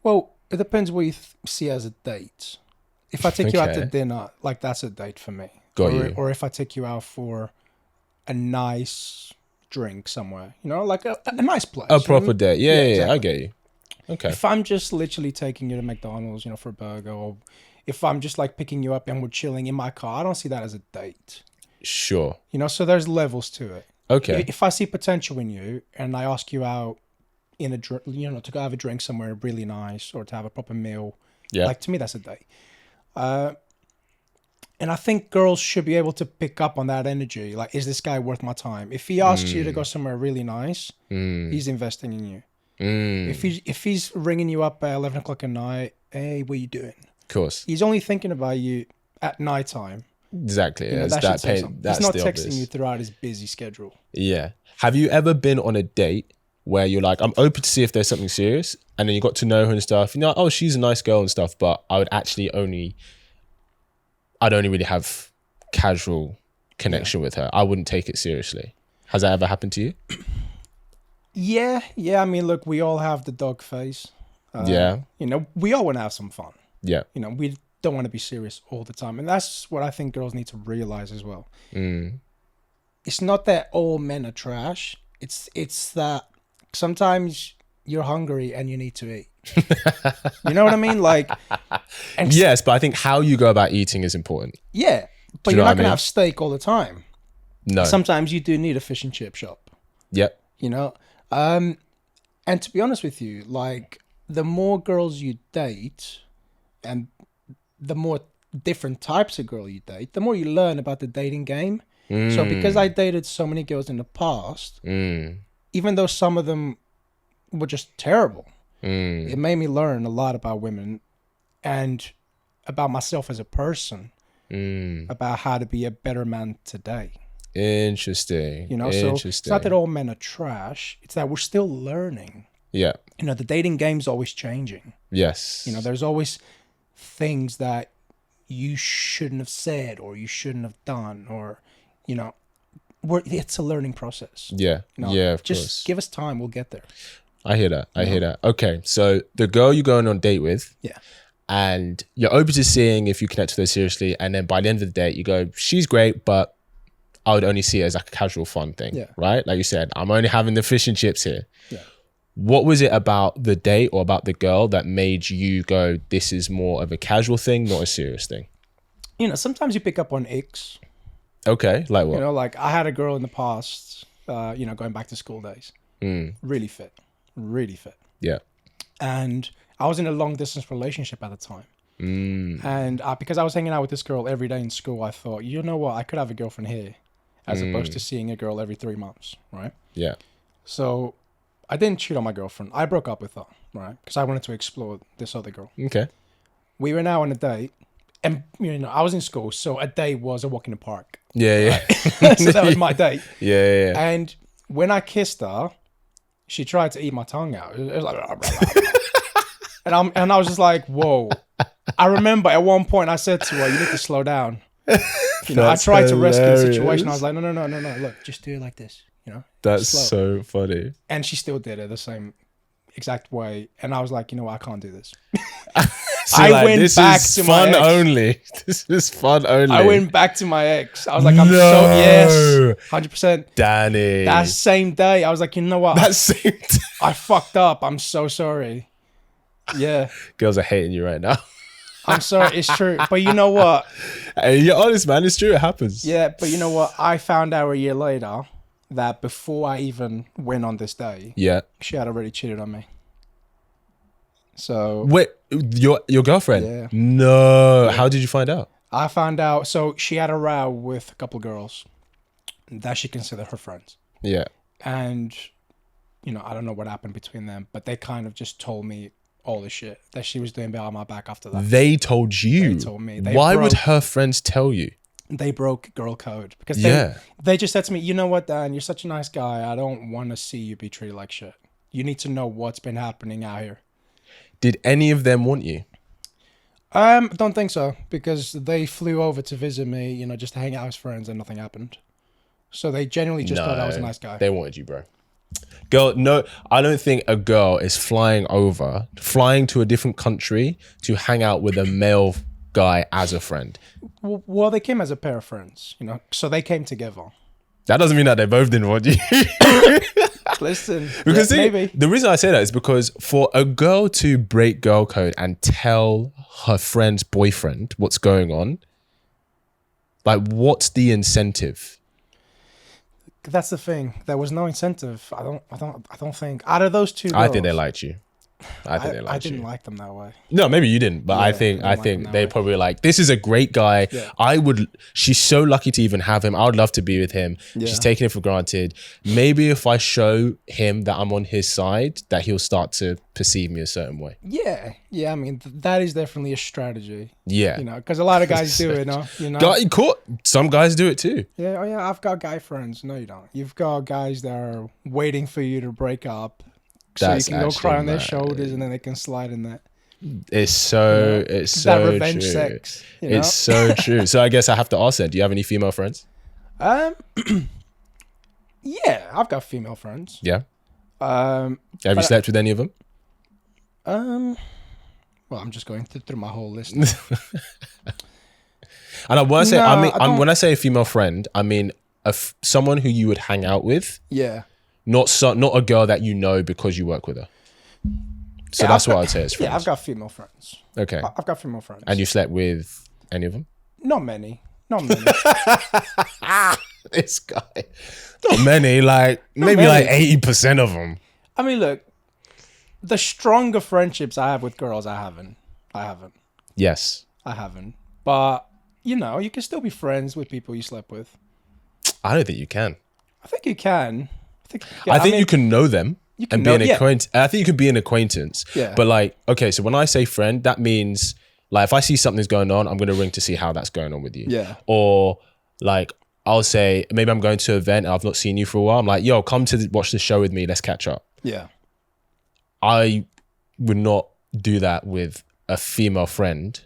Well, it depends what you see as a date. If I take you out to dinner, like, that's a date for me. Or if I take you out for a nice drink somewhere, you know, like a nice place. A proper date. Yeah, exactly. I get you. Okay. If I'm just literally taking you to McDonald's, you know, for a burger, or if I'm just like picking you up and we're chilling in my car, I don't see that as a date. Sure. You know, so there's levels to it. Okay. If I see potential in you and I ask you out in to go have a drink somewhere really nice or to have a proper meal, like, to me, that's a date. And I think girls should be able to pick up on that energy. Like, is this guy worth my time? If he asks you to go somewhere really nice, he's investing in you. If he's ringing you up at 11 o'clock at night, hey, what are you doing? Of course. He's only thinking about you at nighttime. Exactly. You know, that's he's not texting obvious. you throughout his busy schedule. Yeah. Have you ever been on a date where you're like, I'm open to see if there's something serious, and then you got to know her and stuff, you know, oh, she's a nice girl and stuff, but I'd only really have casual connection with her. I wouldn't take it seriously. Has that ever happened to you? Yeah. I mean, look, we all have the dog face. You know, we all want to have some fun. Yeah. You know, we don't want to be serious all the time. And that's what I think girls need to realize as well. It's not that all men are trash. It's that sometimes you're hungry and you need to eat. You know what I mean? Like, yes, but I think how you go about eating is important. Yeah, but you're not going to have steak all the time. No. Sometimes you do need a fish and chip shop. Yep. You know? And to be honest with you, like, the more girls you date and the more different types of girl you date, the more you learn about the dating game. So because I dated so many girls in the past, even though some of them were just terrible, it made me learn a lot about women and about myself as a person, about how to be a better man today. Interesting. You know, so it's not that all men are trash. It's that we're still learning. Yeah. You know, the dating game's always changing. Yes. You know, there's always things that you shouldn't have said or you shouldn't have done, or, you know, it's a learning process. Yeah. You know, of just course. give us time. We'll get there. I hear that. I hear that. Okay. So the girl you're going on a date with. Yeah. And you're open to seeing if you connect with her seriously. And then by the end of the date, you go, she's great, but I would only see it as like a casual fun thing. Yeah. Right? Like you said, I'm only having the fish and chips here. Yeah. What was it about the date or about the girl that made you go, this is more of a casual thing, not a serious thing? You know, sometimes you pick up on icks. Okay. Like what? You know, like I had a girl in the past, you know, going back to school days. Really fit. Yeah. And I was in a long distance relationship at the time. And because I was hanging out with this girl every day in school, I thought, you know what? I could have a girlfriend here as opposed to seeing a girl every 3 months. Right. Yeah. So I didn't cheat on my girlfriend. I broke up with her, right? Because I wanted to explore this other girl. Okay. We were now on a date, and I was in school, so a date was a walk in the park. Yeah. Right? So that was my date. Yeah. And when I kissed her, she tried to eat my tongue out. It was like, and I was just like, whoa. I remember at one point I said to her, "You need to slow down." I tried to rescue the situation. I was like, no. Look, just do it like this. That's so funny. And she still did it the same exact way. And I was like, I can't do this. So I went back to my ex. Only. This is fun only. I went back to my ex. I was like, yes, 100%. Danny. That same day, I was like, you know what? That same day. I fucked up. I'm so sorry. Yeah. Girls are hating you right now. I'm sorry. It's true. But you know what? Hey, you're honest, man. It's true. It happens. Yeah. But you know what? I found out a year later that before I even went on this day, she had already cheated on me. So wait, your girlfriend? Yeah. No. Yeah. How did you find out? I found out. So she had a row with a couple of girls that she considered her friends. Yeah. And I don't know what happened between them, but they kind of just told me all the shit that she was doing behind my back after that. They told you? They told me. Why would her friends tell you? They broke girl code because they just said to me, you know what, Dan, you're such a nice guy. I don't want to see you be treated like shit. You need to know what's been happening out here. Did any of them want you? Don't think so, because they flew over to visit me, just to hang out as friends, and nothing happened. So they genuinely just thought I was a nice guy. They wanted you, bro. Girl, no, I don't think a girl is flying to a different country to hang out with a male guy as a friend. Well, they came as a pair of friends, so they came together. That doesn't mean that they both didn't want you. Listen, because maybe. The reason I say that is because for a girl to break girl code and tell her friend's boyfriend what's going on, like, what's the incentive? That's the thing. There was no incentive. I don't think out of those two girls, I think they liked you. I didn't like them that way. No, maybe you didn't, but I think they probably like, this is a great guy. Yeah. She's so lucky to even have him. I would love to be with him. Yeah. She's taking it for granted. Maybe if I show him that I'm on his side, that he'll start to perceive me a certain way. Yeah. I mean, that is definitely a strategy. Yeah. Because a lot of guys do it, Some guys do it too. Yeah. Oh yeah. I've got guy friends. No, you don't. You've got guys that are waiting for you to break up. So you can go cry on their shoulders, and then they can slide in that. It's so that revenge true. Sex. It's so true. So I guess I have to ask then, do you have any female friends? Yeah, I've got female friends. Yeah. Have you slept with any of them? Well, I'm just going through my whole list. And when I say a female friend, I mean someone who you would hang out with. Yeah. Not a girl that you know because you work with her. So that's what I'd say as friends. Yeah, I've got female friends. Okay. I've got female friends. And you slept with any of them? Not many. This guy. Not many, maybe 80% of them. I mean, look, the stronger friendships I have with girls, I haven't. Yes. I haven't. But, you can still be friends with people you slept with. I don't think you can. I think you can. I think you can know them and be an acquaintance. I think you can be an acquaintance. Yeah. But so when I say friend, that means if I see something's going on, I'm going to ring to see how that's going on with you. Yeah. Or I'll say, maybe I'm going to an event and I've not seen you for a while. I'm like, yo, come to watch the show with me. Let's catch up. Yeah. I would not do that with a female friend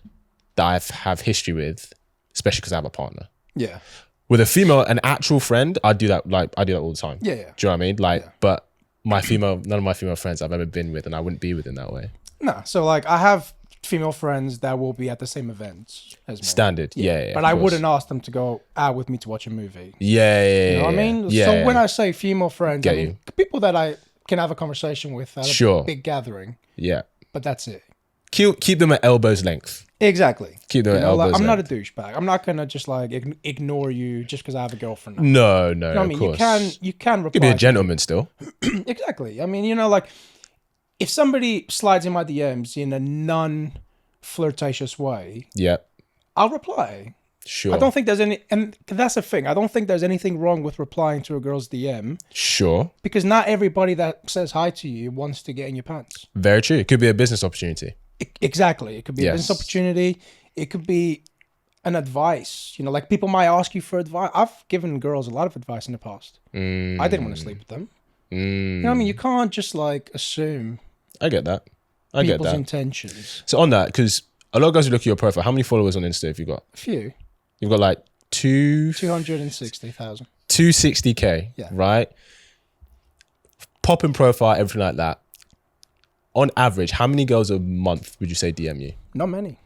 that I have history with, especially because I have a partner. Yeah. With a female, an actual friend, I do that all the time. Yeah. Do you know what I mean? But none of my female friends I've ever been with, and I wouldn't be with in that way. No. So I have female friends that will be at the same events as me. Standard. Yeah. But I wouldn't ask them to go out with me to watch a movie. Yeah. You know what I mean? Yeah. So when I say female friends, people that I can have a conversation with at a big gathering. Yeah. But that's it. Keep them at elbow's length. Exactly. Keep them at elbow's length. I'm not a douchebag. I'm not gonna just ignore you just because I have a girlfriend. No, you know what I mean? Course. You can reply. You can be a gentleman still. Exactly. I mean, if somebody slides in my DMs in a non-flirtatious way, yeah, I'll reply. Sure. I don't think there's any, and that's the thing. I don't think there's anything wrong with replying to a girl's DM. Sure. Because not everybody that says hi to you wants to get in your pants. Very true. It could be a business opportunity. Exactly. It could be a business opportunity. It could be an advice. You know, like people might ask you for advice. I've given girls a lot of advice in the past. I didn't want to sleep with them. You know what I mean? You can't just like assume. I get that. People's intentions. So on that, because a lot of guys who look at your profile, how many followers on Insta have you got? A few. You've got like 260,000. 260K, right? Popping profile, everything like that. On average, how many girls a month would you say DM you? Not many.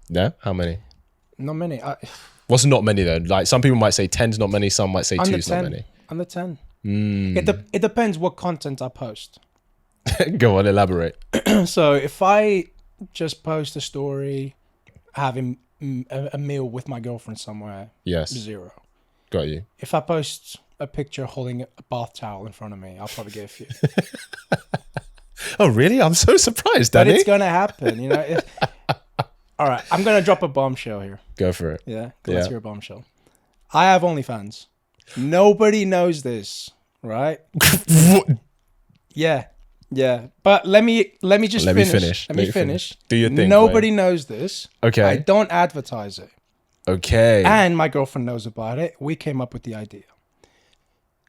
Yeah? How many? Not many. What's not many though? Like some people might say 10's not many, some might say 2's not many. Under 10. It depends what content I post. Go on, elaborate. So if I just post a story having a meal with my girlfriend somewhere, 0. Got you. If I post a picture holding a bath towel in front of me, I'll probably get a few. Oh, really? I'm so surprised, Danny. But it's going to happen, you know. All right, I'm going to drop a bombshell here. Go for it. Yeah, let's hear a bombshell. I have OnlyFans. Nobody knows this, right? Yeah. But let me just finish. Let me finish. Do your thing. Nobody knows this. Okay. I don't advertise it. Okay. And my girlfriend knows about it. We came up with the idea.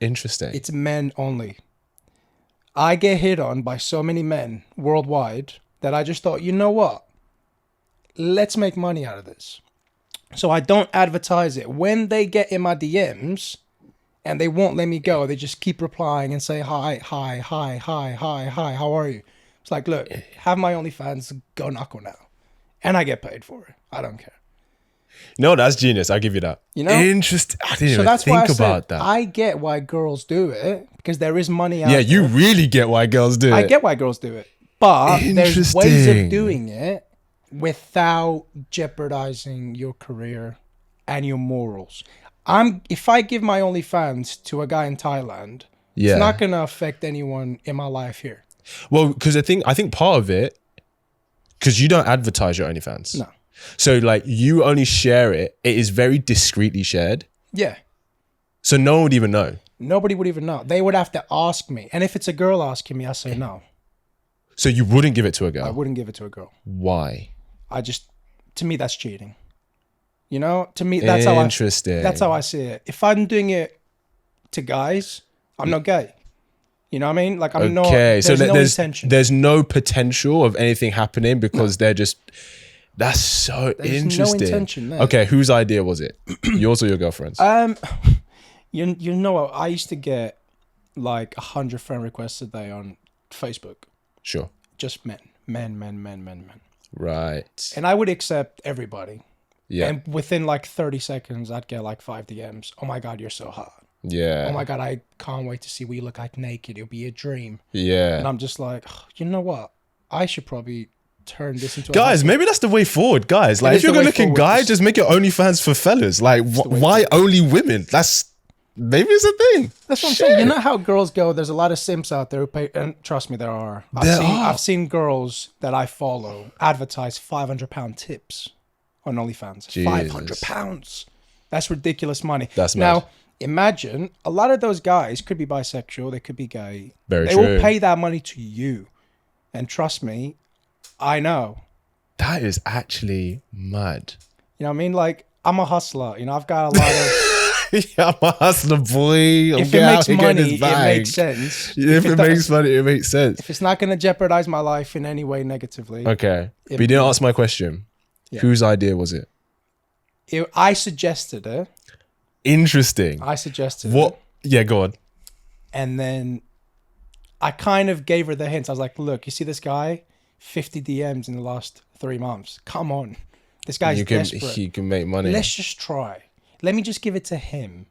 Interesting. It's men only. I get hit on by so many men worldwide that I just thought, you know what? Let's make money out of this. So I don't advertise it. When they get in my DMs and they won't let me go, they just keep replying and say, hi, how are you? It's like, look, have my OnlyFans, go knock one out. And I get paid for it. I don't care. No, that's genius. I'll give you that. You know? Interesting. I didn't even that's think why I about said, that. I get why girls do it because there is money out there. Yeah, you really get why girls do it. I get why girls do it. But there's ways of doing it without jeopardizing your career and your morals. If I give my OnlyFans to a guy in Thailand, it's not going to affect anyone in my life here. Well, because I think part of it, because you don't advertise your OnlyFans. No. So like you only share it. It is very discreetly shared. Yeah. So no one would even know. Nobody would even know. They would have to ask me. And if it's a girl asking me, I say no. So you wouldn't give it to a girl? I wouldn't give it to a girl. Why? To me, that's cheating. You know, to me, that's how I see it. If I'm doing it to guys, I'm not gay. You know what I mean? Like I'm not. There's no intention. There's no potential of anything happening because they're just. That's so interesting. No intention there. Okay, whose idea was it? Yours or your girlfriend's? You know what? I used to get like 100 friend requests a day on Facebook. Sure. Just men. Right. And I would accept everybody. Yeah. And within like 30 seconds, I'd get like 5 DMs. Oh my God, you're so hot. Yeah. Oh my God, I can't wait to see what you look like naked. It'll be a dream. Yeah. And I'm just like, oh, you know what? I should probably turn this into guys, maybe that's the way forward, guys. Like if you're a good looking guy, just make your OnlyFans for fellas. Like why only women? Maybe it's a thing. That's what I'm saying. You know how girls go, there's a lot of simps out there who pay, and trust me, there are. I've seen girls that I follow advertise £500 tips on OnlyFans. £500. That's ridiculous money. That's mad. Now, imagine a lot of those guys could be bisexual, they could be gay. Very true. They will pay that money to you. And trust me, I know. That is actually mad. You know what I mean? Like, I'm a hustler. You know, I've got a lot of... Yeah, I'm a hustler, boy. If it makes money, it makes sense. If it makes money, it makes sense. If it's not going to jeopardize my life in any way negatively. Okay. But you didn't ask my question. Yeah. Whose idea was it? I suggested it. Interesting. I suggested it. Yeah, go on. And then I kind of gave her the hints. I was like, look, you see this guy? 50 DMs in the last 3 months. Come on. This guy's desperate. He can make money. Let's just try. Let me just give it to him.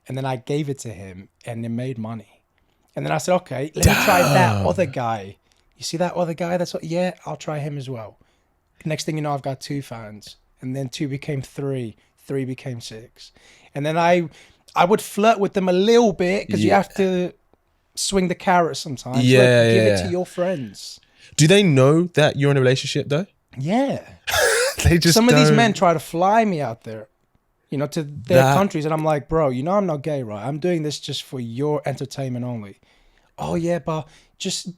And then I gave it to him and it made money. And then I said, okay, let me try that other guy. You see that other guy? Yeah, I'll try him as well. Next thing you know, I've got 2 fans. And then 2 became 3. 3 became 6. And then I would flirt with them a little bit because you have to swing the carrot sometimes. Yeah, give it to your friends. Do they know that you're in a relationship though? Yeah. They just Some of these men try to fly me out there. you know, to their countries. And I'm like, bro, you know, I'm not gay, right? I'm doing this just for your entertainment only. Oh yeah, but just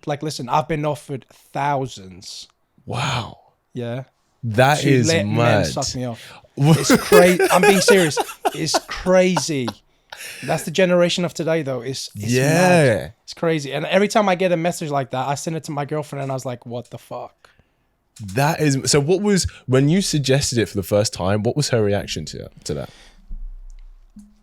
like, listen, I've been offered thousands. Wow. Yeah. That to is let mad. men suck me off. It's crazy. I'm being serious. It's crazy. That's the generation of today, though. It's mad. It's crazy. And every time I get a message like that, I send it to my girlfriend, and I was like, "What the fuck?" That is so. What was when you suggested it for the first time? What was her reaction to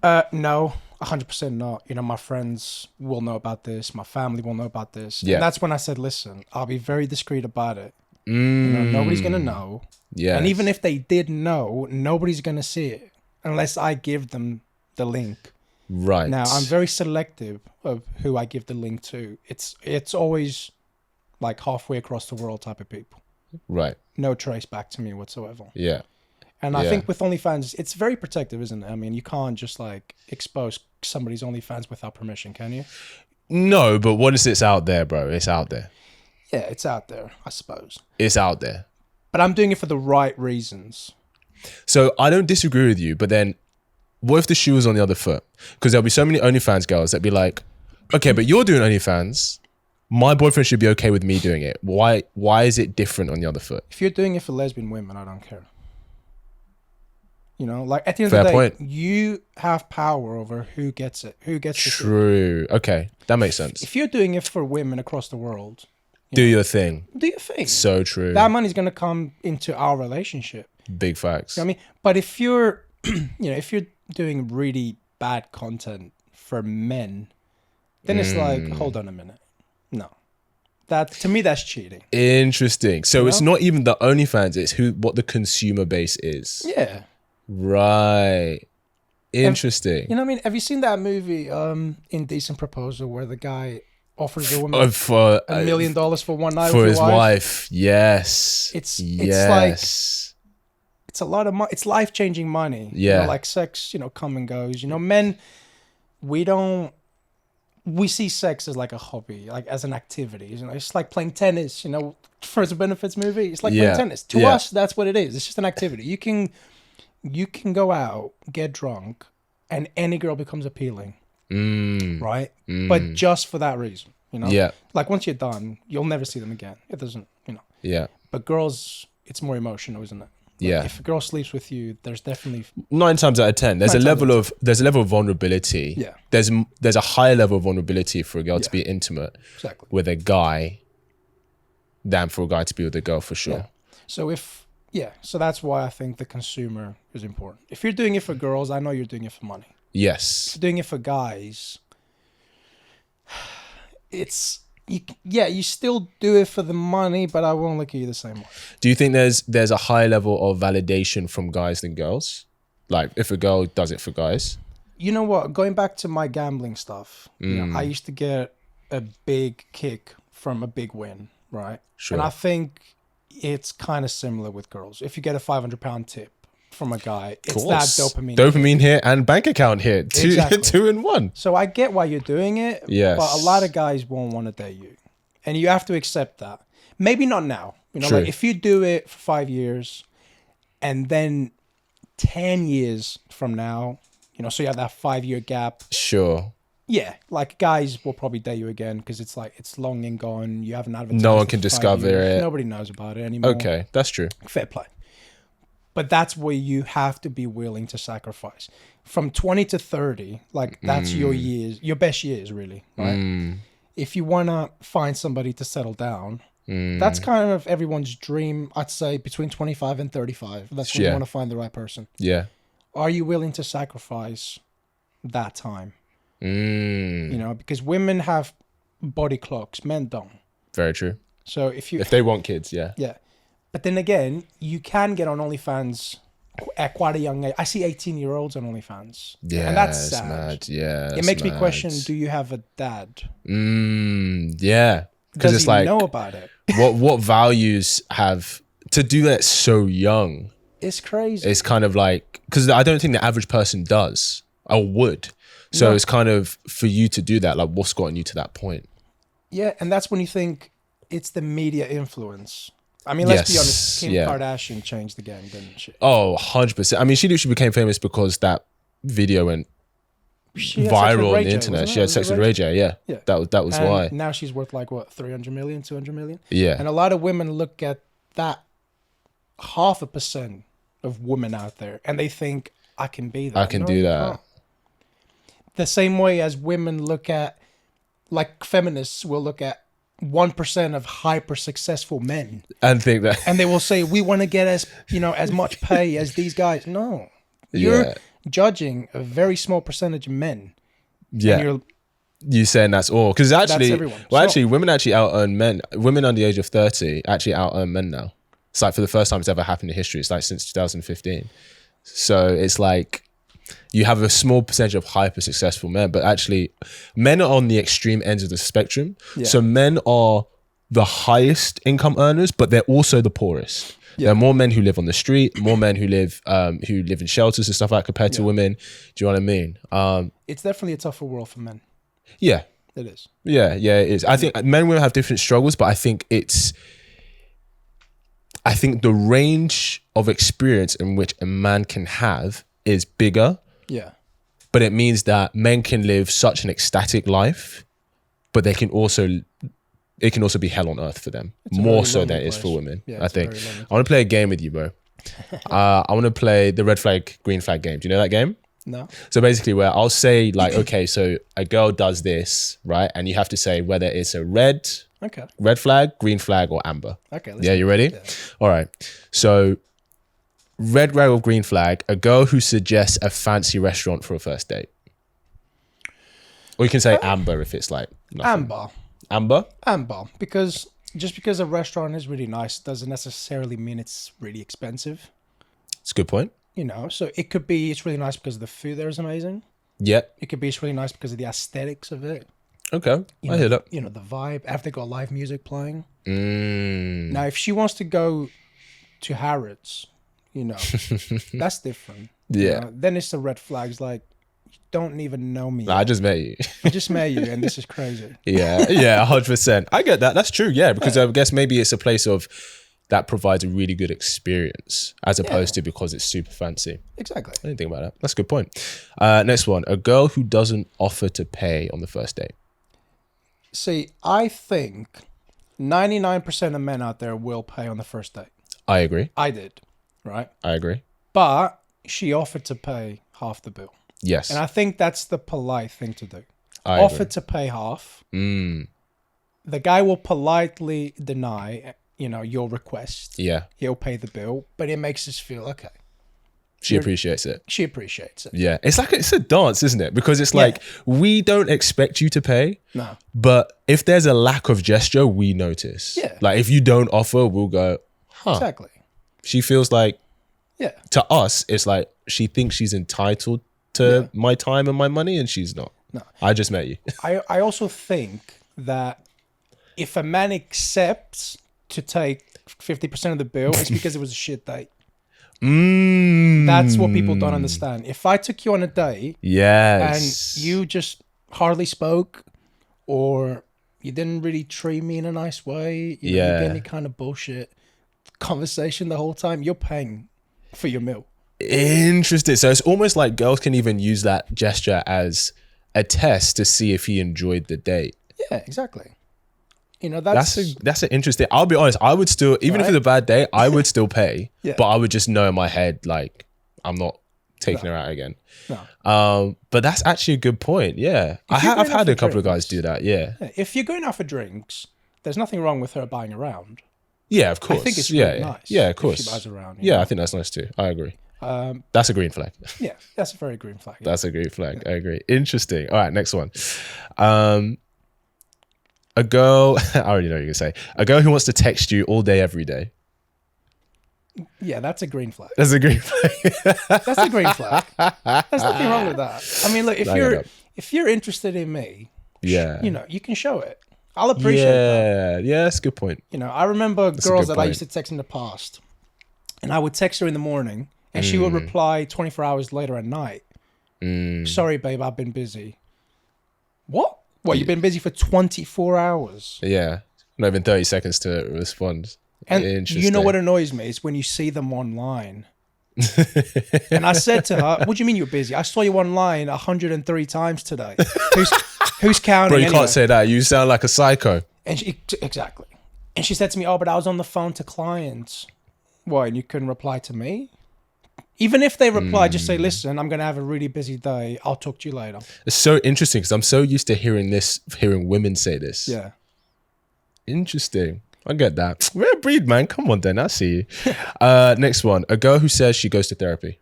that? No, 100% not. You know, my friends will know about this. My family will know about this. Yeah. And that's when I said, "Listen, I'll be very discreet about it. You know, nobody's gonna know. Yeah. And even if they did know, nobody's gonna see it unless I give them the link." Right. Now, I'm very selective of who I give the link to. It's always like halfway across the world type of people. Right. No trace back to me whatsoever. Yeah. And I think with OnlyFans, it's very protective, isn't it? I mean, you can't just like expose somebody's OnlyFans without permission, can you? No, but once it's out there, bro, it's out there. Yeah, it's out there, I suppose. It's out there. But I'm doing it for the right reasons. So I don't disagree with you, but then what if the shoe was on the other foot? Because there'll be so many OnlyFans girls that be like, okay, but you're doing OnlyFans. My boyfriend should be okay with me doing it. Why is it different on the other foot? If you're doing it for lesbian women, I don't care. You know, like at the end of the day, you have power over who gets it, who gets it. True. Okay, that makes sense. If you're doing it for women across the world, do your thing. Do your thing. So true. That money's going to come into our relationship. Big facts. You know what I mean? But if you're, you know, if you're doing really bad content for men, then it's like, hold on a minute. No. That, to me, that's cheating. Interesting. So it's not even the OnlyFans, it's what the consumer base is. Yeah. Right. Interesting. You know what I mean? Have you seen that movie, Indecent Proposal, where the guy offers the woman $1 million for one night for with his wife? Yes. It's like, it's a lot of money. It's life-changing money. Yeah. You know, like sex, you know, come and goes. You know, men, we see sex as like a hobby, like as an activity. You know, it's like playing tennis, you know, Friends with Benefits movie. It's like playing tennis. To us, that's what it is. It's just an activity. You can go out, get drunk, and any girl becomes appealing. Right? But just for that reason, you know? Yeah. Like once you're done, you'll never see them again. It doesn't, you know. Yeah. But girls, it's more emotional, isn't it? Like yeah. If a girl sleeps with you, there's definitely 9 times out of 10, there's a level of vulnerability. Yeah. There's a higher level of vulnerability for a girl to be intimate with a guy than for a guy to be with a girl, for sure. Yeah. So that's why I think the consumer is important. If you're doing it for girls, I know you're doing it for money. Yes. If you're doing it for guys, you still do it for the money, but I won't look at you the same way. Do you think there's a high level of validation from guys than girls? Like if a girl does it for guys? You know what? Going back to my gambling stuff, you know, I used to get a big kick from a big win, right? Sure. And I think it's kind of similar with girls. If you get a £500 tip from a guy, it's that dopamine hit and bank account hit. Two in one. So I get why you're doing it. Yes. But a lot of guys won't want to date you. And you have to accept that. Maybe not now. You know, like if you do it for 5 years and then 10 years from now, you know, so you have that 5-year gap. Sure. Yeah, like guys will probably date you again because it's like it's long and gone. You haven't advertised. No one can discover it. Nobody knows about it anymore. Okay, that's true. Fair play. But that's where you have to be willing to sacrifice. From 20 to 30, like that's your years, your best years, really, right? If you want to find somebody to settle down, that's kind of everyone's dream, I'd say, between 25 and 35. That's when you want to find the right person. Yeah. Are you willing to sacrifice that time? You know, because women have body clocks, men don't. Very true. So if they want kids, yeah. But then again, you can get on OnlyFans at quite a young age. I see 18-year-olds on OnlyFans. Yeah, and that's sad. Mad. Yeah, it makes me question: do you have a dad? Yeah, because it's like know about it. what values have to do that so young? It's crazy. It's kind of like because I don't think the average person does or would. So it's kind of for you to do that. Like, what's gotten you to that point? Yeah, and that's when you think it's the media influence. I mean, let's be honest. Kim Kardashian changed the game, didn't she? Oh, 100%. I mean, she literally became famous because that video went viral on the internet. She had sex with Ray J. Yeah. That was why. Now she's worth like what, 300 million, 200 million? Yeah. And a lot of women look at that 0.5% of women out there and they think, I can be that. I can do that. Can't. The same way as women look at, like feminists will look at 1% of hyper successful men and think that, and they will say, we want to get as much pay as these guys. No, you're judging a very small percentage of men. Yeah. You saying that's all. Because actually, women actually out-earn men. Women under the age of 30 actually out-earn men now. It's like for the first time it's ever happened in history. It's like since 2015. So it's like you have a small percentage of hyper successful men, but actually men are on the extreme ends of the spectrum. Yeah. So men are the highest income earners, but they're also the poorest. Yeah. There are more men who live on the street, more men who live in shelters and stuff like that compared to women. Do you know what I mean? It's definitely a tougher world for men. Yeah. It is. Yeah, it is. I think men and women have different struggles, but I think the range of experience in which a man can have is bigger. Yeah. But it means that men can live such an ecstatic life, but it can also be hell on earth for them. More so than it is for women, I think. I want to play a game with you, bro. I want to play the red flag, green flag game. Do you know that game? No. So basically where I'll say like, okay, so a girl does this, right? And you have to say whether it's a red flag, green flag, or amber. Okay. Yeah, you ready? Yeah. All right. So red flag or green flag, a girl who suggests a fancy restaurant for a first date. Or you can say amber if it's like nothing. Amber. Because just because a restaurant is really nice doesn't necessarily mean it's really expensive. It's a good point. You know, so it could be it's really nice because the food there is amazing. Yeah. It could be it's really nice because of the aesthetics of it. Okay. I hear that. You know, the vibe. After they got live music playing. Mm. Now, if she wants to go to Harrods, you know, that's different. Yeah. You know? Then it's the red flags like, you don't even know me. Nah, I just met you. I just met you and this is crazy. Yeah, 100%. I get that. That's true. Yeah, because I guess maybe it's a place of that provides a really good experience as opposed to because it's super fancy. Exactly. I didn't think about that. That's a good point. Next one. A girl who doesn't offer to pay on the first date. See, I think 99% of men out there will pay on the first date. I agree. I did, right? I agree. But she offered to pay half the bill. Yes. And I think that's the polite thing to do. I offer agree. to pay half. Mm. The guy will politely deny, your request. Yeah. He'll pay the bill, but it makes us feel okay. She appreciates it. She appreciates it. Yeah. It's a dance, isn't it? Because it's like, we don't expect you to pay. No. But if there's a lack of gesture, we notice. Yeah. Like if you don't offer, we'll go, huh. Exactly. She feels like, to us, it's like she thinks she's entitled to my time and my money and she's not. No. I just met you. I also think that if a man accepts to take 50% of the bill, it's because it was a shit date. That's what people don't understand. If I took you on a date and you just hardly spoke or you didn't really treat me in a nice way, you get any kind of bullshit conversation the whole time, you're paying for your meal. Interesting. So it's almost like girls can even use that gesture as a test to see if he enjoyed the date. Yeah, exactly. That's an interesting. I'll be honest. I would still, even if it's a bad day, I would still pay. But I would just know in my head, like, I'm not taking her out again. No. But that's actually a good point. Yeah, I've had a couple of guys do that. Yeah. If you're going out for drinks, there's nothing wrong with her buying around. Yeah, of course. I think it's really nice. Yeah, of course. If she buys around. Yeah, I think that's nice too. I agree. That's a green flag. Yeah, that's a very green flag. Yeah. That's a green flag. I agree. Interesting. All right, next one. A girl, I already know what you're going to say. A girl who wants to text you all day, every day. Yeah, that's a green flag. That's a green flag. That's a green flag. There's nothing wrong with that. I mean, look, if you're interested in me, you can show it. I'll appreciate that. Yeah, that's a good point. I remember girls that I used to text in the past, and I would text her in the morning, and she would reply 24 hours later at night. Sorry, babe, I've been busy. What? What, you've been busy for 24 hours? Yeah. Not even 30 seconds to respond. And you know what annoys me is when you see them online. And I said to her, "What do you mean you're busy? I saw you online 103 times today. Who's counting?" Bro, you can't say that. You sound like a psycho. And exactly. And she said to me, "Oh, but I was on the phone to clients." Why? And you couldn't reply to me? Even if they reply, just say, "Listen, I'm going to have a really busy day. I'll talk to you later." It's so interesting because I'm so used to hearing women say this. Yeah. Interesting. I get that. Rare breed, man. Come on, then. I see you. Next one. A girl who says she goes to therapy.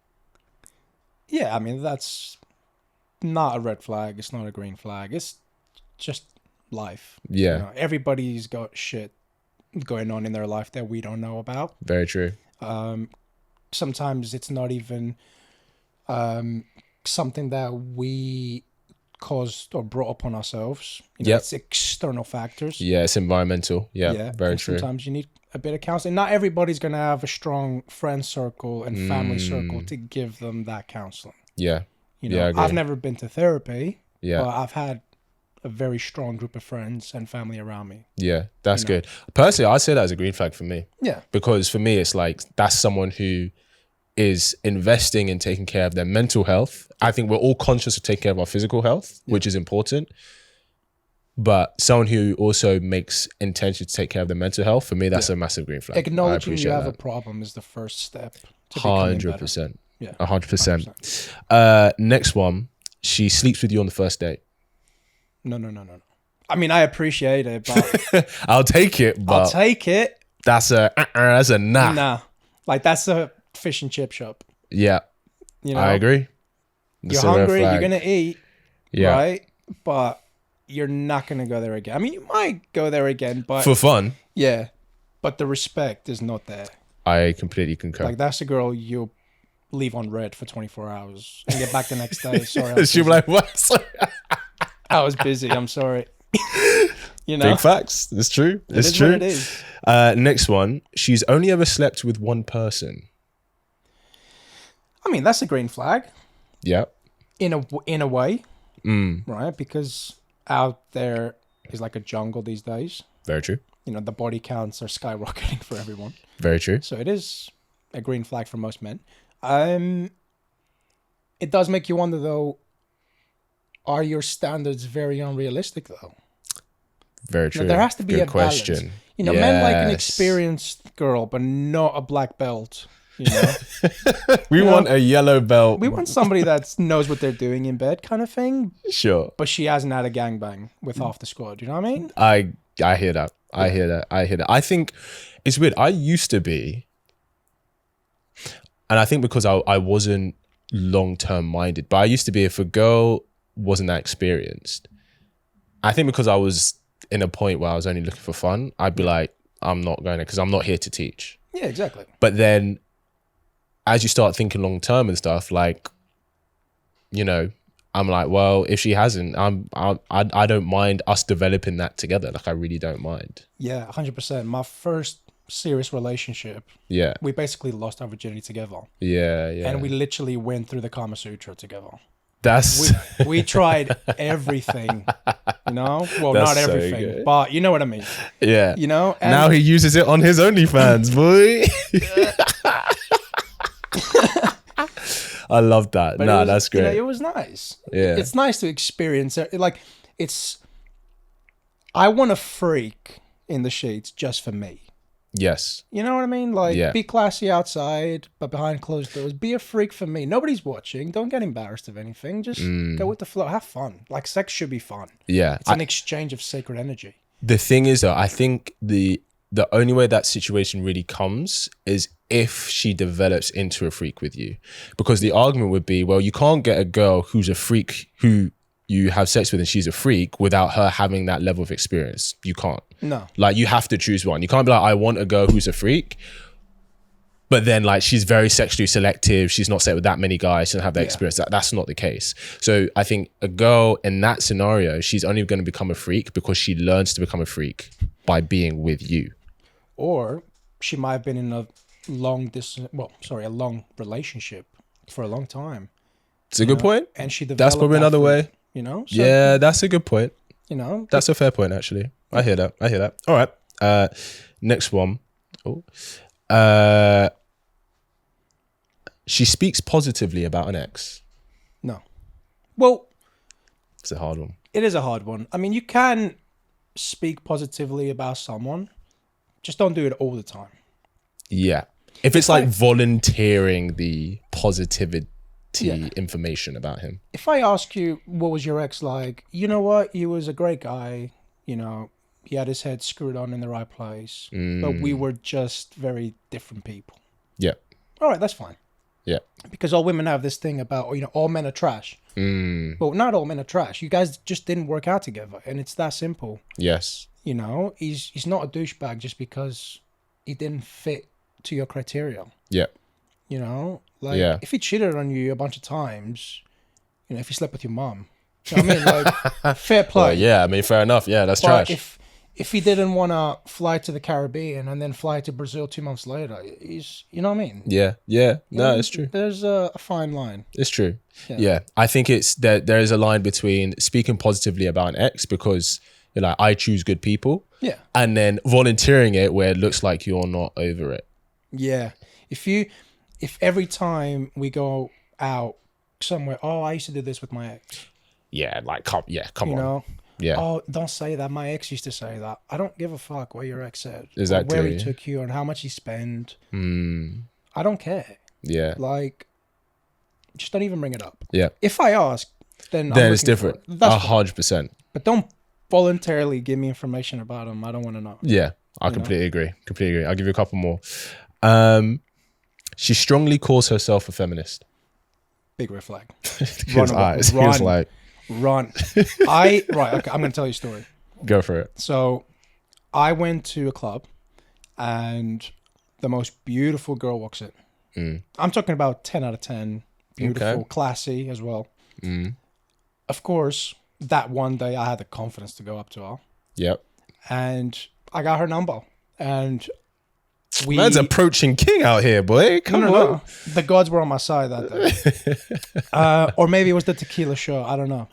Yeah, I mean, that's not a red flag. It's not a green flag. It's just life. Yeah. You know, everybody's got shit going on in their life that we don't know about. Very true. Sometimes it's not even something that we caused or brought upon ourselves. You know, it's external factors. Yeah, it's environmental. Yeah, very true. Sometimes you need a bit of counseling. Not everybody's going to have a strong friend circle and family circle to give them that counseling. Yeah. You know, I I've never been to therapy, but I've had a very strong group of friends and family around me. Yeah, that's good. Personally, I'd say that as a green flag for me. Yeah. Because for me, it's like that's someone who is investing in taking care of their mental health. I think we're all conscious of taking care of our physical health, which is important. But someone who also makes intention to take care of their mental health, for me, that's a massive green flag. Acknowledging you have a problem is the first step to 100%. Yeah. 100%. Next one, she sleeps with you on the first date. No. I mean, I appreciate it, but I'll take it. But I'll take it. That's a nah. Nah, like that's a fish and chip shop. Yeah, you know, I agree. You're hungry. You're gonna eat. Yeah, right. But you're not gonna go there again. I mean, you might go there again, but for fun. Yeah, but the respect is not there. I completely concur. Like that's a girl you'll leave on red for 24 hours and get back the next day. Sorry, she'll be like, "What? Sorry. I was busy. I'm sorry." You know, big facts. It's true. It's true. What it is. Next one. She's only ever slept with one person. I mean, that's a green flag. Yeah. In a way, right? Because out there is like a jungle these days. Very true. You know, the body counts are skyrocketing for everyone. Very true. So it is a green flag for most men. It does make you wonder, though, are your standards very unrealistic, though? Very true. You know, there has to be Good a question. balance. You know, men like an experienced girl, but not a black belt. You know, we want a yellow belt. We want somebody that knows what they're doing in bed, kind of thing. Sure. But she hasn't had a gangbang with half the squad. You know what I mean? I hear that. I hear that. I think it's weird. I used to be, and I think because I wasn't long-term minded, but I used to be, if a girl wasn't that experienced, I think because I was in a point where I was only looking for fun, I'd be like, I'm not going to, because I'm not here to teach. Yeah, exactly. But then as you start thinking long-term and stuff, like, you know, I'm like, well, if she hasn't, I don't mind us developing that together. Like, I really don't mind. Yeah, 100%. My first serious relationship, we basically lost our virginity together. Yeah. And we literally went through the Kama Sutra together. We tried everything, you know? Well, not everything, so but you know what I mean. Yeah. You know? And now he uses it on his OnlyFans, boy. I love that. But that's great. You know, it was nice. Yeah. It's nice to experience it. Like, I want a freak in the sheets just for me. Yes. You know what I mean? Like, be classy outside, but behind closed doors, be a freak for me. Nobody's watching. Don't get embarrassed of anything. Just go with the flow. Have fun. Like, sex should be fun. Yeah. It's an exchange of sacred energy. The thing is, though, I think the only way that situation really comes is if she develops into a freak with you. Because the argument would be, well, you can't get a girl who's a freak who you have sex with and she's a freak without her having that level of experience. You can't. No. Like, you have to choose one. You can't be like, I want a girl who's a freak, but then like she's very sexually selective. She's not slept with that many guys. She doesn't have that experience. That's not the case. So I think a girl in that scenario, she's only going to become a freak because she learns to become a freak by being with you. Or she might have been in a long relationship for a long time. It's a good point. And she developed that's probably another way. You know? So, yeah, that's a good point. You know? That's a fair point, actually. I hear that. All right. Next one. Oh. She speaks positively about an ex. No. Well, it's a hard one. It is a hard one. I mean, you can speak positively about someone, just don't do it all the time. Yeah. If it's like volunteering the positivity information about him. If I ask you, what was your ex like? You know what? He was a great guy. You know, he had his head screwed on in the right place. But we were just very different people. Yeah. All right, that's fine. Yeah. Because all women have this thing about, you know, all men are trash. Well, not all men are trash. You guys just didn't work out together. And it's that simple. Yes. You know, he's not a douchebag just because he didn't fit to your criteria. Yeah. You know, like if he cheated on you a bunch of times, you know, if he slept with your mom, you know what I mean? Like, fair play. Well, yeah, I mean, fair enough. Yeah, that's but trash. If he didn't want to fly to the Caribbean and then fly to Brazil 2 months later, he's, you know what I mean? Yeah, yeah. No, it's true. There's a fine line. It's true. Yeah. I think it's that there is a line between speaking positively about an ex because you're like, I choose good people. Yeah. And then volunteering it where it looks like you're not over it. Yeah. If every time we go out somewhere, oh, I used to do this with my ex. Yeah, like, come on. You know? Yeah. Oh, don't say that. My ex used to say that. I don't give a fuck what your ex said. Exactly. Or where he took you and how much he spent. I don't care. Yeah. Like, just don't even bring it up. Yeah. If I ask, then it's different. 100%. But don't voluntarily give me information about him. I don't want to know. Yeah, I completely agree. I'll give you a couple more. She strongly calls herself a feminist. Big red flag. Run. Okay, I'm going to tell you a story. Go for it. So I went to a club and the most beautiful girl walks in. I'm talking about 10 out of 10. Beautiful, classy as well. Of course, that one day I had the confidence to go up to her. Yep. And I got her number. And man's approaching king out here, boy. Come on. No. The gods were on my side that day. Or maybe it was the tequila show. I don't know.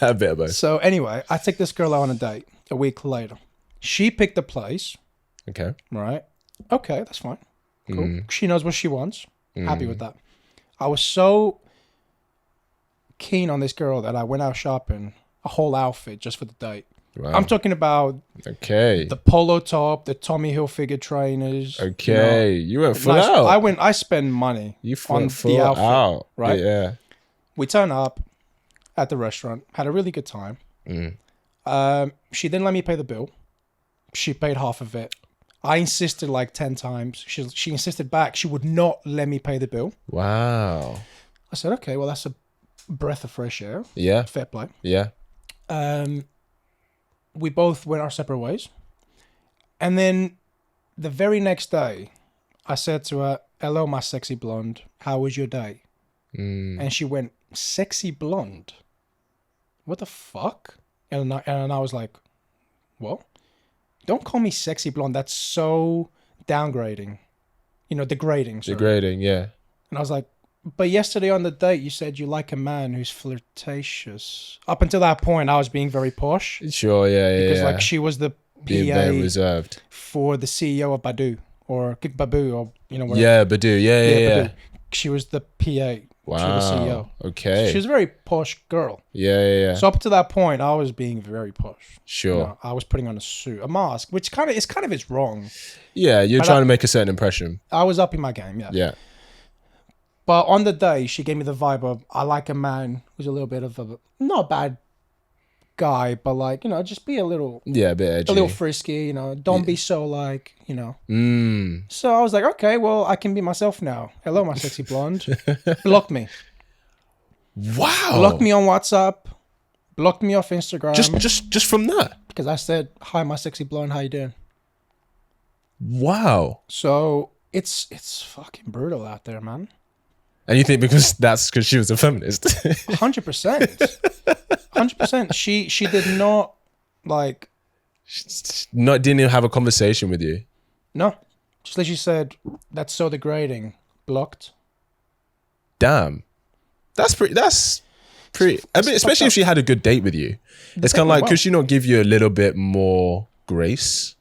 A bit of both. So anyway, I take this girl out on a date a week later. She picked the place. Okay. Right. Okay, that's fine. Cool. She knows what she wants. Happy with that. I was so keen on this girl that I went out shopping, a whole outfit just for the date. Wow. I'm talking about the polo top, the Tommy Hilfiger trainers. Okay, you went full out. I spend money on the outfit, out. Right? Yeah. We turned up at the restaurant, had a really good time. She didn't let me pay the bill. She paid half of it. I insisted like 10 times. She insisted back. She would not let me pay the bill. Wow. I said, okay, well, that's a breath of fresh air. Yeah. Fair play. Yeah. We both went our separate ways. And then the very next day, I said to her, hello, my sexy blonde. How was your day? And she went, sexy blonde? What the fuck? And I was like, what? Don't call me sexy blonde. That's so downgrading. You know, degrading. Sorry. Degrading, yeah. And I was like, but yesterday on the date, you said you like a man who's flirtatious. Up until that point, I was being very posh. Sure, yeah. Because like she was the PA reserved for the CEO of Badu or Kick Babu or you know whatever. Yeah, Badu. Yeah. She was the PA. Wow. To the CEO. Okay. So she was a very posh girl. Yeah. So up to that point, I was being very posh. Sure. You know, I was putting on a suit, a mask, which is wrong. Yeah, you're trying to make a certain impression. I was up in my game. Yeah. Yeah. But on the day, she gave me the vibe of, I like a man who's a little bit of a, not a bad guy, but like, you know, just be a little... Yeah, a bit edgy. A little frisky, you know, don't be so like, you know. So I was like, okay, well, I can be myself now. Hello, my sexy blonde. Blocked me. Wow. Blocked me on WhatsApp. Blocked me off Instagram. Just from that? Because I said, hi, my sexy blonde, how you doing? Wow. So it's fucking brutal out there, man. And you think because she was a feminist? 100%. 100%. She did not like... Didn't even have a conversation with you? No. Just like she said, that's so degrading. Blocked. Damn. That's pretty... I mean, especially if she had a good date with you. It's kind of like, could she not give you a little bit more grace?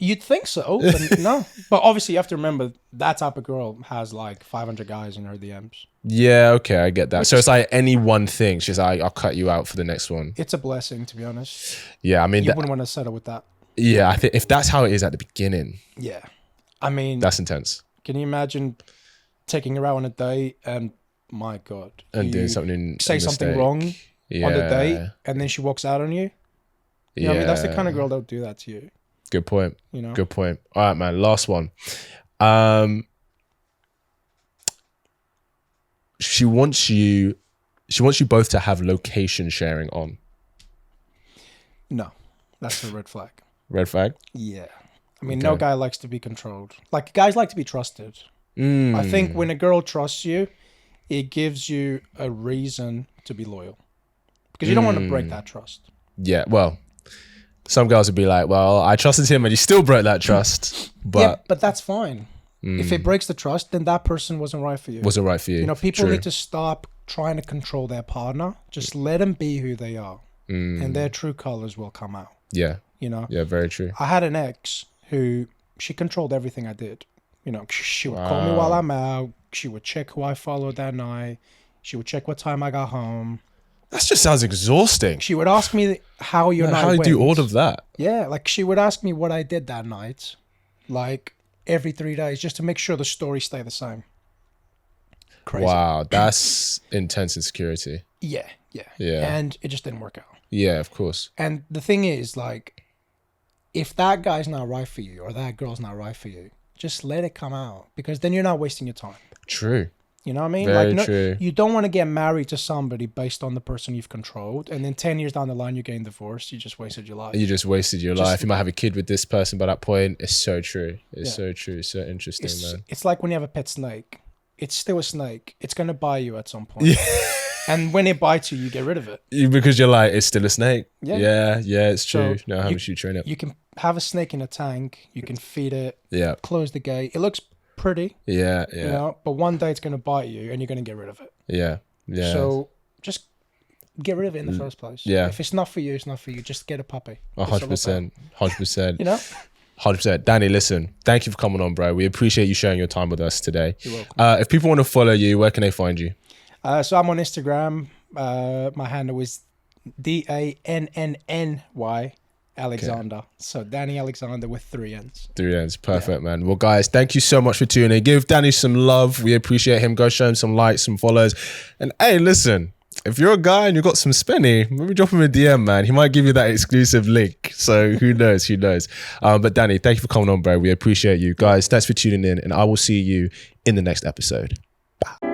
You'd think so, but no. But obviously, you have to remember that type of girl has like 500 guys in her DMs. Yeah, okay, I get that. So it's like any one thing. She's like, I'll cut you out for the next one. It's a blessing, to be honest. Yeah, I mean, You wouldn't want to settle with that. yeah, I think if that's how it is at the beginning, Yeah, I mean, that's intense. can you imagine taking her out on a date and my God, And doing something, say something wrong on the date, and then she walks out on you? You know what I mean? That's the kind of girl that'll do that to you. Good point. You know? Good point. All right, man. Last one. She wants you both to have location sharing on. No, that's a red flag. Red flag? Yeah. I mean, no guy likes to be controlled. Like, guys like to be trusted. I think when a girl trusts you, it gives you a reason to be loyal. Because you don't want to break that trust. Yeah, well, some girls would be like, well, I trusted him and he still broke that trust. But yeah, but that's fine. If it breaks the trust, then that person wasn't right for you. Wasn't right for you. You know, people need to stop trying to control their partner. Just let them be who they are. And their true colors will come out. Yeah. You know? Yeah, very true. I had an ex who, she controlled everything I did. You know, she would call me while I'm out. She would check who I followed that night. She would check what time I got home. That just sounds exhausting. She would ask me how your night went. How do you do all of that? Yeah, like she would ask me what I did that night, like every 3 days, just to make sure the story stayed the same. Crazy. Wow, that's intense insecurity. Yeah. And it just didn't work out. Yeah, of course. And the thing is, like, if that guy's not right for you or that girl's not right for you, just let it come out, because then you're not wasting your time. True. You know what I mean? Very like, true. You don't want to get married to somebody based on the person you've controlled, and then 10 years down the line, you're getting divorced. You just wasted your life. You just wasted your life. You might have a kid with this person by that point. It's so true. It's so true. It's so interesting, man. It's like when you have a pet snake. It's still a snake. It's going to bite you at some point. Yeah. And when it bites you, you get rid of it. Because you're like, it's still a snake. Yeah. Yeah, it's true. So how much you train it. You can have a snake in a tank. You can feed it. Yeah. Close the gate. It looks pretty. Yeah. You know, but one day it's going to bite you and you're going to get rid of it. Yeah. So just get rid of it in the first place. Yeah. If it's not for you, it's not for you. Just get a puppy. 100%. 100%. You know? 100%. Danny, listen, thank you for coming on, bro. We appreciate you sharing your time with us today. You're welcome. If people want to follow you, where can they find you? So I'm on Instagram. My handle is DANNNY Alexander. Okay. So Danny Alexander with 3 N's. 3 N's. Perfect, man. Well, guys, thank you so much for tuning in. Give Danny some love. We appreciate him. Go show him some likes, some follows. And hey, listen, if you're a guy and you've got some spenny, maybe drop him a DM, man. He might give you that exclusive link. So who knows? Who knows? But Danny, thank you for coming on, bro. We appreciate you. Guys, thanks for tuning in. And I will see you in the next episode. Bye.